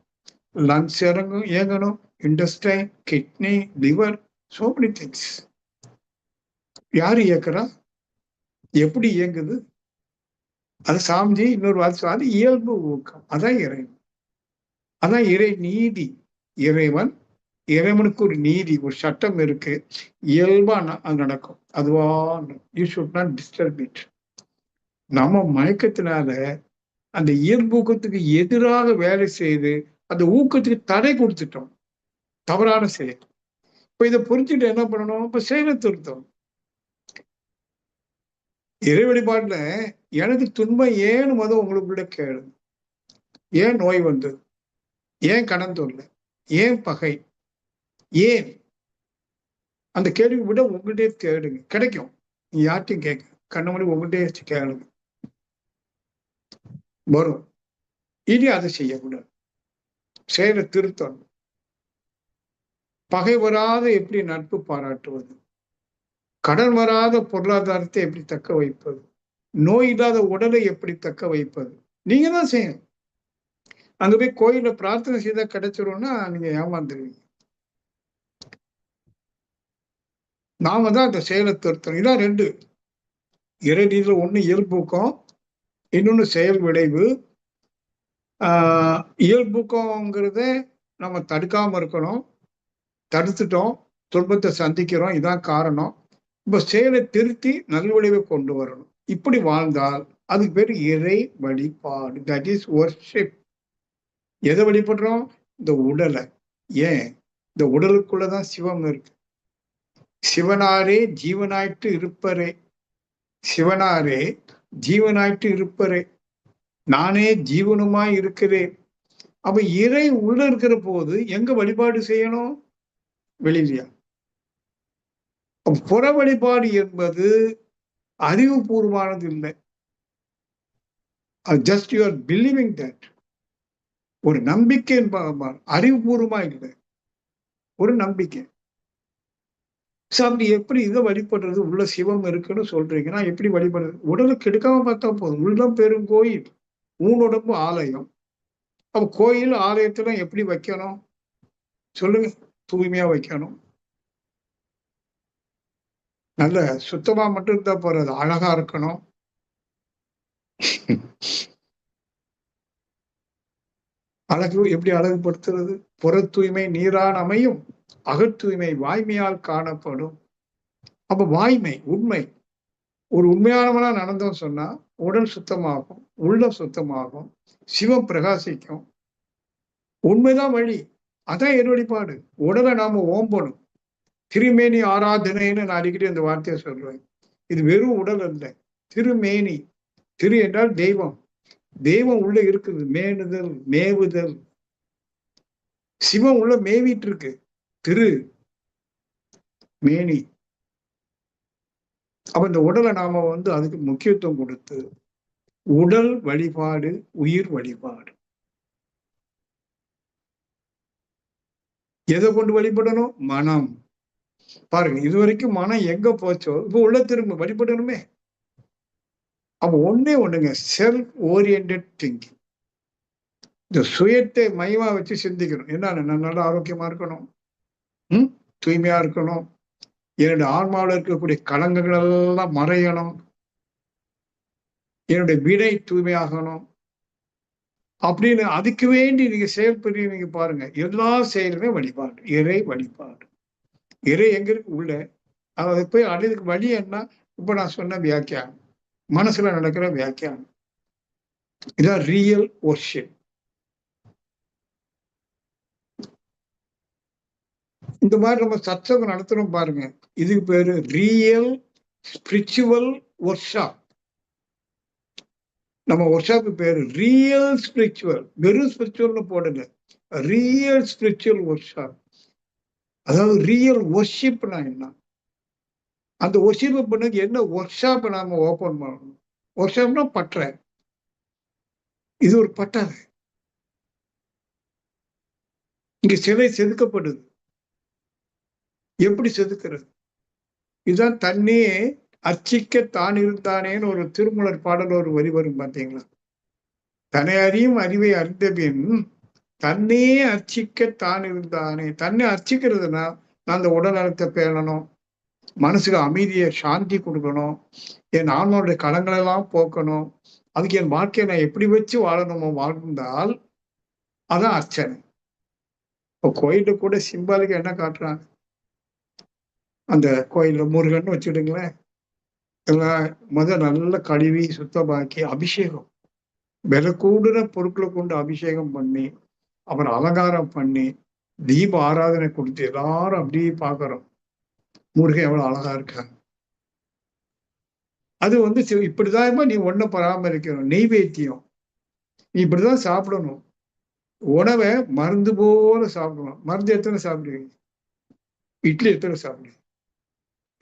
லங்ஸ் இயங்கணும், intestine, kidney, liver, so many things. யாரு இயக்குறா? எப்படி இயங்குது? அது சாமிஜி இன்னொரு வார்த்தை, அது இயல்பு ஊக்கம். அதான் இறைவன். அதான் இறை நீதி. இறைவனுக்கு ஒரு நீதி, ஒரு சட்டம் இருக்கு. இயல்பா அது நடக்கும். அதுவா you should not disturb it. நம்ம மயக்கத்தினால அந்த இயல்பூக்கத்துக்கு எதிராக வேலை செய்து அந்த ஊக்கத்துக்கு தடை கொடுத்துட்டோம். தவறான செயல். இப்ப இதை புரிஞ்சுட்டு என்ன பண்ணணும்? இப்ப செயலை திருத்தம். இறை வழிபாட்டுல எனக்கு துன்பம் ஏன்னு மதம் உங்களுக்குள்ள கேளு. ஏன் நோய் வந்தது? ஏன் கடன் தொல்லை? ஏன் பகை? ஏன்? அந்த கேள்வி விட உங்கள்கிட்டே கேளுங்க, கிடைக்கும். நீ யார்ட்டையும் கேட்க, கண்ண மணி உங்கள்கிட்டே கேளுங்க, வரும். இனி அதை செய்யக்கூடாது. செயலை திருத்தம். பகை வராத எப்படி நட்பு பாராட்டுவது? கடன் வராத பொருளாதாரத்தை எப்படி தக்க வைப்பது? நோய் இல்லாத உடலை எப்படி தக்க வைப்பது? நீங்க தான் செய்யணும். அங்க போய் கோயில பிரார்த்தனை செய்தா கிடைச்சிரும்னா நீங்க ஏமாந்துருவீங்க. நாம தான் அந்த செயலை திருத்தணும். இதான் ரெண்டு இறை நீதியில, ஒண்ணு இயல்பூக்கம், இன்னொன்னு செயல் விளைவு. இயல்பூக்கம்ங்கிறத நம்ம தடுக்காம இருக்கணும். தடுத்துட்டோம், துன்பத்தை சந்திக்கிறோம், இதான் காரணம். இப்ப செயலை திருத்தி நல்விளைவை கொண்டு வரணும். இப்படி வாழ்ந்தால் அதுக்கு பேர் இறை வழிபாடு. That is worship. எதை வழிபடுறோம்? இந்த உடலை. ஏன்? இந்த உடலுக்குள்ளதான் சிவம் இருக்கு. சிவனாரே ஜீவனாயிட்டு இருப்பரே. சிவனாரே ஜீவனாயிட்டு இருப்பரே. நானே ஜீவனுமாய் இருக்கிறேன். அப்ப இறை உள்ள இருக்கிற போது எங்க வழிபாடு செய்யணும்? வெளியிலையா? புற வழிபாடு என்பது அறிவுபூர்வமானது இல்லை. Just you are believing that. ஒரு நம்பிக்கை, அறிவுபூர்வமா இல்லை, ஒரு நம்பிக்கை. அப்படி எப்படி இதை வழிபடுறது? உள்ள சிவம் இருக்குன்னு சொல்றீங்கன்னா எப்படி வழிபடுறது? உடலுக்கு எடுக்காம பார்த்தா போதும். உள்ளம் பெரும் கோயில், ஊனுடம்பு ஆலயம். அப்ப கோயில் ஆலயத்துல எப்படி வைக்கணும் சொல்லுங்க? தூய்மையா வைக்கணும். நல்ல சுத்தமா மட்டும் இருந்தா போறது, அழகா இருக்கணும். அழகு எப்படி அழகுபடுத்துறது? புற தூய்மை நீரான் அமையும், அகத்தூய்மை வாய்மையால் காணப்படும். அப்ப வாய்மை, உண்மை. ஒரு உண்மையானவனா நடந்தோம் சொன்னா உடல் சுத்தமாகும், உள்ளம் சுத்தமாகும், சிவம் பிரகாசிக்கும். உண்மைதான் வழி. அதான் என் வழிபாடு. உடலை நாம ஓம்பணும். திருமேனி ஆராதனைன்னு நான் அடிக்கடி அந்த வார்த்தையை சொல்றேன். இது வெறும் உடல் அல்ல, திருமேனி. திரு என்றால் தெய்வம். தெய்வம் உள்ள இருக்குது. மேனுதல், மேவுதல். சிவம் உள்ள மேவிட்டு இருக்கு. திரு மேனி. அப்ப இந்த உடலை நாம அதுக்கு முக்கியத்துவம் கொடுத்து, உடல் வழிபாடு, உயிர் வழிபாடு. எதை கொண்டு வழிபடணும்? மனம். பாருங்க, இதுவரைக்கும் மனம் எங்க போச்சோ இப்ப உள்ள திரும்ப வழிபடணுமே. அப்ப ஒண்ணுங்க, செல்ஃப் ஓரியன்டட் திங்கிங். இந்த சுயத்தை மையமா வச்சு சிந்திக்கணும். என்ன, நல்லா ஆரோக்கியமா இருக்கணும், தூய்மையா இருக்கணும், என்னுடைய ஆன்மாவில் இருக்கக்கூடிய களங்கங்கள் எல்லாம் மறையணும், என்னுடைய வினை தூய்மையாகணும் அப்படின்னு அதுக்கு வேண்டி நீங்க செயல்படுறீங்க பாருங்க. எல்லா செயலுமே வழிபாடு, இறை வழிபாடு. இறை எங்க இருக்கு? உள்ள. அதை போய் அடையதுக்கு வழி என்ன? இப்ப நான் சொன்ன வியாக்கியானம், மனசுல நடக்கிற வியாக்கியானம். இதான் ரியல் வொர்ஷிப். இந்த மாதிரி நம்ம சத்சங்கம் நடத்துறோம் பாருங்க, இதுக்கு பேரு ரியல் ஸ்பிரிச்சுவல் ஒர்க்ஷாப். நம்ம ஒர்க்ஷாப்பு பேரு ரியல் ஸ்பிரிச்சுவல். வெறும் ஸ்பிரிச்சுவல்னு போடுங்க, ரியல் ஸ்பிரிச்சுவல் ஒர்க்ஷாப். அதாவது ரியல் ஒர்ஷிப்னா என்ன, அந்த ஒர்ஷிப் பண்ணுக்கு என்ன ஒர்க்ஷாப் நாம ஓபன் பண்ணணும். ஒர்க்ஷாப்னா பற்ற, இது ஒரு பட்டறை. இங்க சிலை செதுக்கப்படுது. எப்படி செதுக்கிறது? இதுதான் தன்னே அர்ச்சிக்க தான் இருந்தானேன்னு ஒரு திருமலர் பாடல் ஒரு வரி வரும் பார்த்தீங்களா? தன்னை அறியும் அறிவை அறிந்தபின் தன்னே அர்ச்சிக்க தான் இருந்தானே. தன்னை அர்ச்சிக்கிறதுனா நான் அந்த உடல் நலத்தை பேணணும், மனசுக்கு அமைதியை சாந்தி கொடுக்கணும், என் ஆன்மாவுடைய களங்களெல்லாம் போக்கணும், அதுக்கு என் வாழ்க்கையை நான் எப்படி வச்சு வாழணுமோ வாழ்ந்தால் அதான் அர்ச்சனை. இப்போ கோயில கூட சிம்பாலிக்கு என்ன காட்டுறாங்க? அந்த கோயில்ல முருகன் வச்சுடுங்களேன், எல்லாம் நல்ல கழுவி சுத்தமாக்கி அபிஷேகம், விலை கூடுன பொருட்களை கொண்டு அபிஷேகம் பண்ணி அப்புறம் அலங்காரம் பண்ணி தீப ஆராதனை கொடுத்து எல்லாரும் அப்படியே பாக்குறோம், முருகன் எவ்வளவு அழகா இருக்காங்க. அது இப்படிதான் நீ ஒன்ன பராமரிக்கணும். நெய்வேத்தியம் நீ இப்படிதான் சாப்பிடணும். உணவை மருந்து போல சாப்பிடணும். மருந்து எத்தனை சாப்பிடுவீங்க? இட்லி எத்தனை சாப்பிடுவீங்க?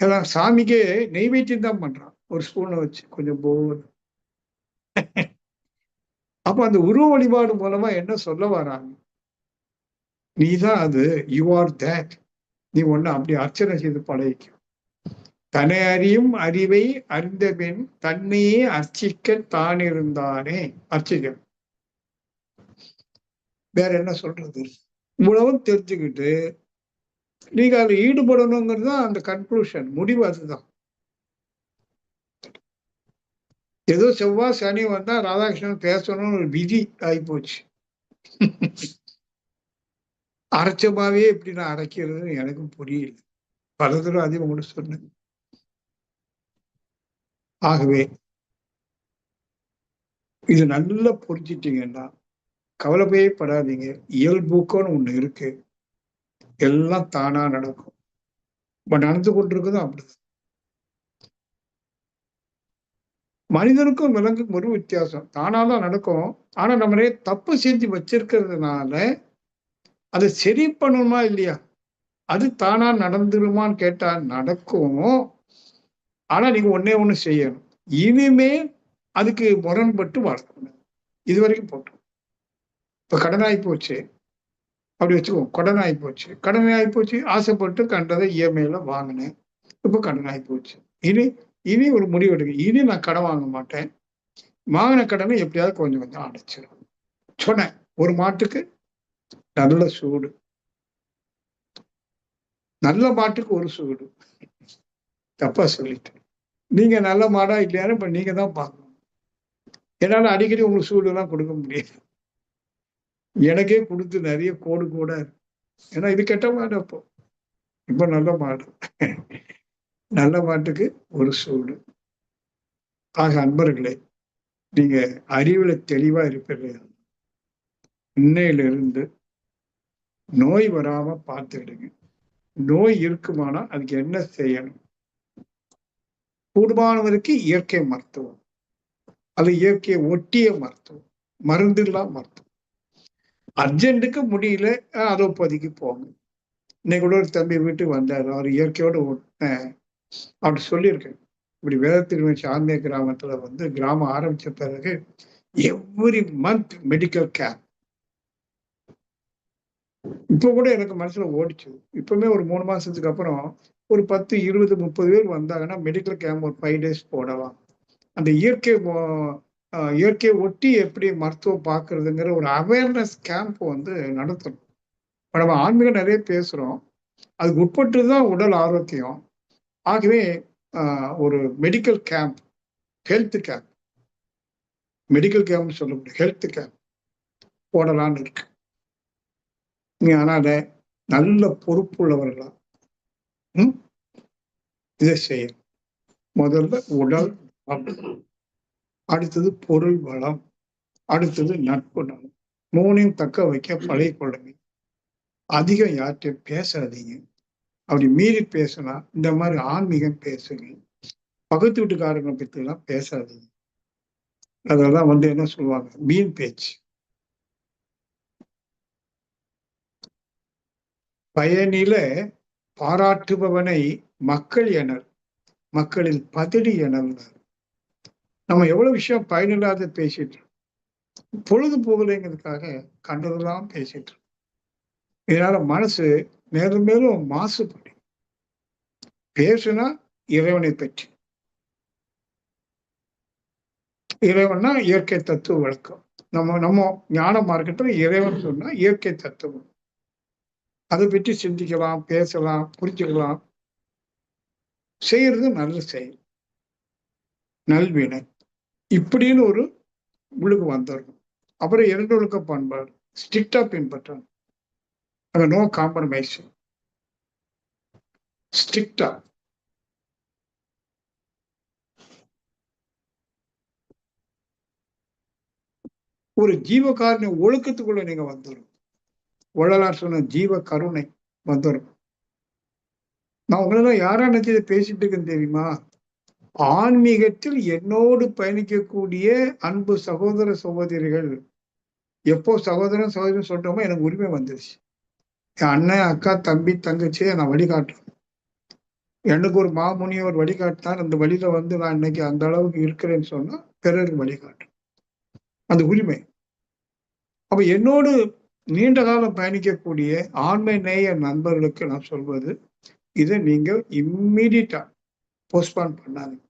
ஏன்னா சாமிக்கே நெய்வேத்தியம் தான் பண்றான், ஒரு ஸ்பூனை வச்சு கொஞ்சம் போல. அப்ப அந்த உருவ வழிபாடு மூலமா என்ன சொல்ல வராங்க? நீதான் அது, யூ ஆர் தேட். நீ ஒண்ணு அப்படி அர்ச்சனை செய்து பழகிக்கும். தன்னை அறியும் அறிவை அறிந்த பின் தன்னையே அர்ச்சிக்க தான் இருந்தானே. அர்ச்சிக்க வேற என்ன சொல்றது? இவ்வளவும் தெரிஞ்சுக்கிட்டு நீங்க அதுல ஈடுபடணுங்கிறது தான் அந்த கன்க்ளூஷன், முடிவு அதுதான். ஏதோ செவ்வாய் சனி வந்தா ராதாகிருஷ்ணன் பேசணும்னு ஒரு விதி ஆகிப்போச்சு. அரைச்சமாவே எப்படி நான் அரைக்கிறதுன்னு எனக்கும் புரியல. பல தடவை அதிகம் கூட சொன்னேன். ஆகவே இது நல்லா புரிஞ்சிட்டீங்கன்னா கவலைப்பே படாதீங்க. இயல்பூக்கம்னு ஒண்ணு இருக்கு, எல்லாம் தானா நடக்கும். இப்ப நடந்து கொண்டிருக்குதும் அப்படிதான். மனிதனுக்கும் விலங்குக்கும் ஒரு வித்தியாசம், தானாதான் நடக்கும். ஆனா நம்மளே தப்பு செஞ்சு வச்சிருக்கிறதுனால அதை சரி பண்ணணுமா இல்லையா? அது தானா நடந்துருமான்னு கேட்டா நடக்கும். ஆனா நீங்க ஒன்னே ஒண்ணு செய்யணும், இனிமே அதுக்கு முரண்பட்டு வாழக்கூடாது. இது வரைக்கும் போட்டோம். இப்ப கடனாகி போச்சு அப்படி வச்சுக்கோ, கடன் ஆகி போச்சு, கடன் ஆகி போச்சு, ஆசைப்பட்டு கண்டதை இஎம்ஐல வாங்கினேன், இப்ப கடன் ஆகி போச்சு. இனி இனி ஒரு முடிவு எடுக்க, இனி நான் கடன் வாங்க மாட்டேன், வாங்கின கடனை எப்படியாவது கொஞ்சம் கொஞ்சம் அடைச்சிடும். சொன்னேன், ஒரு மாட்டுக்கு நல்ல சூடு, நல்ல மாட்டுக்கு ஒரு சூடு. தப்பா சொல்லிட்டேன். நீங்க நல்ல மாடா இல்லையான்னு இப்ப நீங்க தான் பார்க்கணும். என்னால அடிக்கடி உங்களுக்கு சூடு எல்லாம் கொடுக்க முடியாது. எனக்கே கொடுத்து நிறைய கோடு கூட, ஏன்னா இது கெட்ட மாடு. அப்போ இப்ப நல்ல மாடு, நல்ல மாட்டுக்கு ஒரு சூடு. ஆக அன்பர்களே, நீங்க அறிவுல தெளிவா இருப்பீர்கள். இன்னையிலிருந்து நோய் வராம பார்த்துடுங்க. நோய் இருக்குமானா அதுக்கு என்ன செய்யணும்? கூடுமானவருக்கு இயற்கை மருத்துவம், அது இயற்கையை ஒட்டிய மருத்துவம், மருந்தில்லா மருத்துவம். அர்ஜென்ட்டுக்கு முடியல, அலோபதிக்கு போங்க. இன்னைக்கு கூட ஒரு தம்பி வீட்டுக்கு வந்தாரு, அவர் இயற்கையோடு ஒட்டின அப்படி சொல்லியிருக்கேன். இப்படி வேதத்திருமேச்சி ஆன்மீக கிராமத்துல கிராமம் ஆரம்பிச்ச பிறகு எவ்ரி மந்த் மெடிக்கல் கேம்ப். இப்ப கூட எனக்கு மனசுல ஓடிச்சு. இப்பவுமே ஒரு 3 மாசத்துக்கு அப்புறம் ஒரு 10, 20, 30 பேர் வந்தாங்கன்னா மெடிக்கல் கேம்ப் ஒரு 5 days போடலாம். அந்த இயற்கையை ஒட்டி எப்படி மருத்துவம் பார்க்கறதுங்கிற ஒரு அவேர்னஸ் கேம்ப் நடத்தணும். இப்ப நம்ம ஆன்மீகம் நிறைய பேசுறோம், அதுக்கு உட்பட்டு தான் உடல் ஆரோக்கியம். ஆகவே ஒரு medical camp, health camp, medical camp சொல்ல முடியும், ஹெல்த் கேம்ப் போடலான்னு இருக்கு. அதனால நல்ல பொறுப்புள்ளவர்களா இதை செய்யும். முதல்ல உடல், அடுத்தது பொருள் வளம், அடுத்தது நட்பு நலம். மூணையும் தக்க வைக்க பழகி கொள்ளுங்க. அதிகம் யார்கிட்டையும் பேசாதீங்க. அப்படி மீறி பேசினா இந்த மாதிரி ஆன்மீகம் பேசுங்க. பக்கத்து வீட்டுக்காரங்க பத்தி எல்லாம் பேசாதீங்க. அதெல்லாம் என்ன சொல்லுவாங்க, மீன் பேச்சு. பயனில பாராட்டுபவனை மக்கள் எனல், மக்களில் பதடி எனல். நம்ம எவ்வளவு விஷயம் பயனில்லாத பேசிட்டு பொழுது போகலைங்கிறதுக்காக கண்டதெல்லாம் பேசிட்டு இதனால மனசு மேலும் மேலும் மாசுபடும். பேசுனா இறைவனை பற்றி, இறைவன்னா இயற்கை தத்துவ விளக்கம். நம்ம ஞான மார்க்கத்துல இறைவன் சொன்னா இயற்கை தத்துவம். அதை பற்றி சிந்திக்கலாம், பேசலாம், புரிஞ்சுக்கலாம். செய்யறது நல்ல செயல், நல்வினை இப்படின்னு ஒரு உள்ளுக்கு வந்துடணும். அப்புறம் 2 ஒழுக்க பண்பாடு ஸ்ட்ரிக்டா பின்பற்றணும். அங்க நோ காம்ப்ரமைஸ், ஸ்ட்ரிக்டா. ஒரு ஜீவகாருண்ய ஒழுக்கத்துக்குள்ள நீங்க வந்துடும். வள்ளலார் சொன்ன ஜீவ கருணை வந்துடும். நான் உங்களெல்லாம் யாரா நினைச்சதை பேசிட்டு இருக்கேன்னு தெரியுமா? ஆன்மீகத்தில் என்னோடு பயணிக்கக்கூடிய அன்பு சகோதர சகோதரிகள். எப்போ சகோதரன் சகோதரன் சொல்றோமோ எனக்கு உரிமை வந்துருச்சு. என் அண்ணன், அக்கா, தம்பி, தங்கச்சியை நான் வழிகாட்டுறேன். எனக்கு ஒரு மாமுனியவர் வழிகாட்டினார். அந்த வழியில நான் இன்னைக்கு அந்த அளவுக்கு இருக்கிறேன்னு சொன்னா பிறருக்கு வழிகாட்டும் அந்த உரிமை. அப்ப என்னோடு நீண்ட காலம் பயணிக்கக்கூடிய ஆண்மை நேய நண்பர்களுக்கு நான் சொல்வது, இதை நீங்கள் இம்மீடியட்டா போஸ்ட்பான் பண்ணாதீங்க.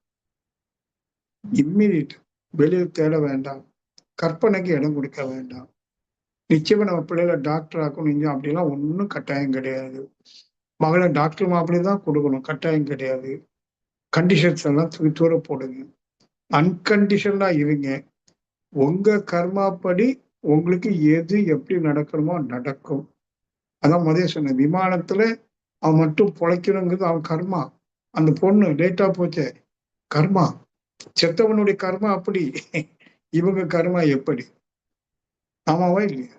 இம்மீடியட் வெளியில் தேட வேண்டாம், கற்பனைக்கு இடம் கொடுக்க வேண்டாம். நிச்சயமா நம்ம பிள்ளைகளை டாக்டர் ஆக்கணும் அப்படிலாம் ஒன்றும் கட்டாயம் கிடையாது. மகளை டாக்டர் மாப்பிள்ளை தான் கொடுக்கணும், கட்டாயம் கிடையாது. கண்டிஷன்ஸ் எல்லாம் தூர போடுங்க, அன்கண்டிஷனா இருங்க. உங்க கர்மாப்படி உங்களுக்கு எது எப்படி நடக்கணுமோ நடக்கும். அதான் முதல்ல சொன்னேன், விமானத்துல அவன் மட்டும் பொழைக்கணுங்கிறது அவன் கர்மா. அந்த பொண்ணு லேட்டா போச்சே கர்மா, செத்தவனுடைய கர்மா அப்படி, இவங்க கர்மா எப்படி? ஆமாவா இல்லையா?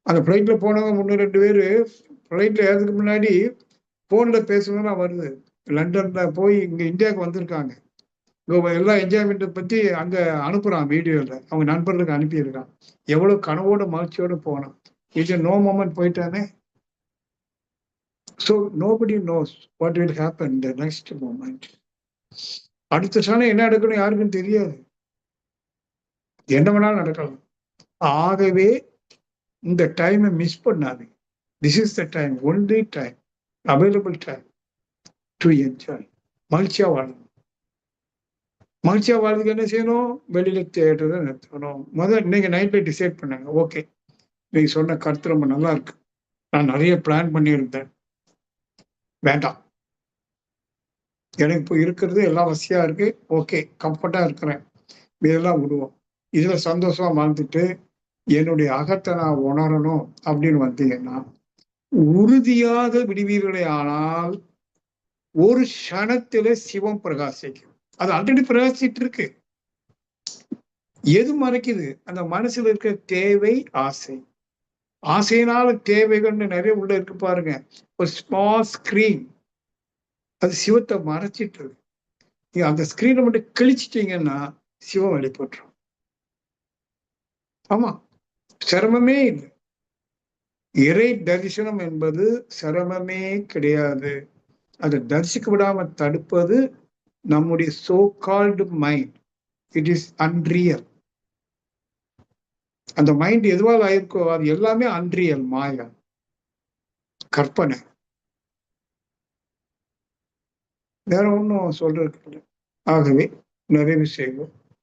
அந்த பிளைட்ல போனவங்க 1-2 பேரு பிளைட்ல ஏறதுக்கு முன்னாடி போன்ல பேசணும்னா வருது. லண்டன்ல போய் இங்க இந்தியாவுக்கு வந்திருக்காங்க. எல்லா என்ஜாய்மெண்ட்டை பத்தி அங்க அனுப்புறான் வீடியோல, அவங்க நண்பர்களுக்கு அனுப்பியிருக்கான். எவ்வளவு கனவோட மகிழ்ச்சியோட போனான். இது நோ மொமெண்ட் போயிட்டானே. So nobody knows what will happen the next moment. அடுத்த சனம் என்ன நடக்கணும் யாருக்கும் தெரியாது, என்ன வேணாலும் நடக்கலாம். ஆகவே இந்த டைமை மிஸ் பண்ணாது. This is the time, only time, available time to enjoy. மகிழ்ச்சியா வாழணும். மகிழ்ச்சியா வாழ்றதுக்கு என்ன செய்யணும்? வெளியில தேடுறதை நிறுத்தணும். இன்னைக்கு நைட்ல டிசைட் பண்ணாங்க, ஓகே நீங்க சொன்ன கருத்து ரொம்ப நல்லா இருக்கு, நான் நிறைய பிளான் பண்ணியிருந்தேன், வேண்டாம், எனக்கு இப்போ இருக்கிறது எல்லாம் வசதியா இருக்கு, ஓகே கம்ஃபர்ட்டா இருக்கிறேன், இதெல்லாம் விடுவோம். இதுல சந்தோஷமா வாழ்ந்துட்டு என்னுடைய அகத்தை நான் உணரணும் அப்படின்னு வந்தீங்கன்னா உறுதியாக விடுவீர்களே. ஆனால் ஒரு க்ஷணத்தில சிவம் பிரகாசிக்கும். அது ஆல்ரெடி பிரகாசிட்டு இருக்கு. எது மறைக்குது? அந்த மனசுல இருக்க தேவை, ஆசை. ஆசையினால தேவைகள்னு நிறைய உள்ள இருக்கு பாருங்க. ஒரு ஸ்மால் ஸ்கிரீன், அது சிவத்தை மறைச்சிட்டு இருக்கு. நீங்க அந்த ஸ்கிரீனை மட்டும் கிழிச்சிட்டீங்கன்னா சிவம் வெளிப்பட்டுரும். ஆமா, சிரமமே இல்லை. இறை தரிசனம் என்பது சிரமமே கிடையாது. அதை தரிசிக்க விடாம தடுப்பது நம்முடைய so called mind. It is unreal. அந்த மைண்ட் எதுவாக ஆயிருக்கோ அது எல்லாமே அன்ரியல், மாயா, கற்பனை. வேற ஒன்றும் சொல்றதுக்கு இல்லை. ஆகவே நிறைவு செய்வோம்.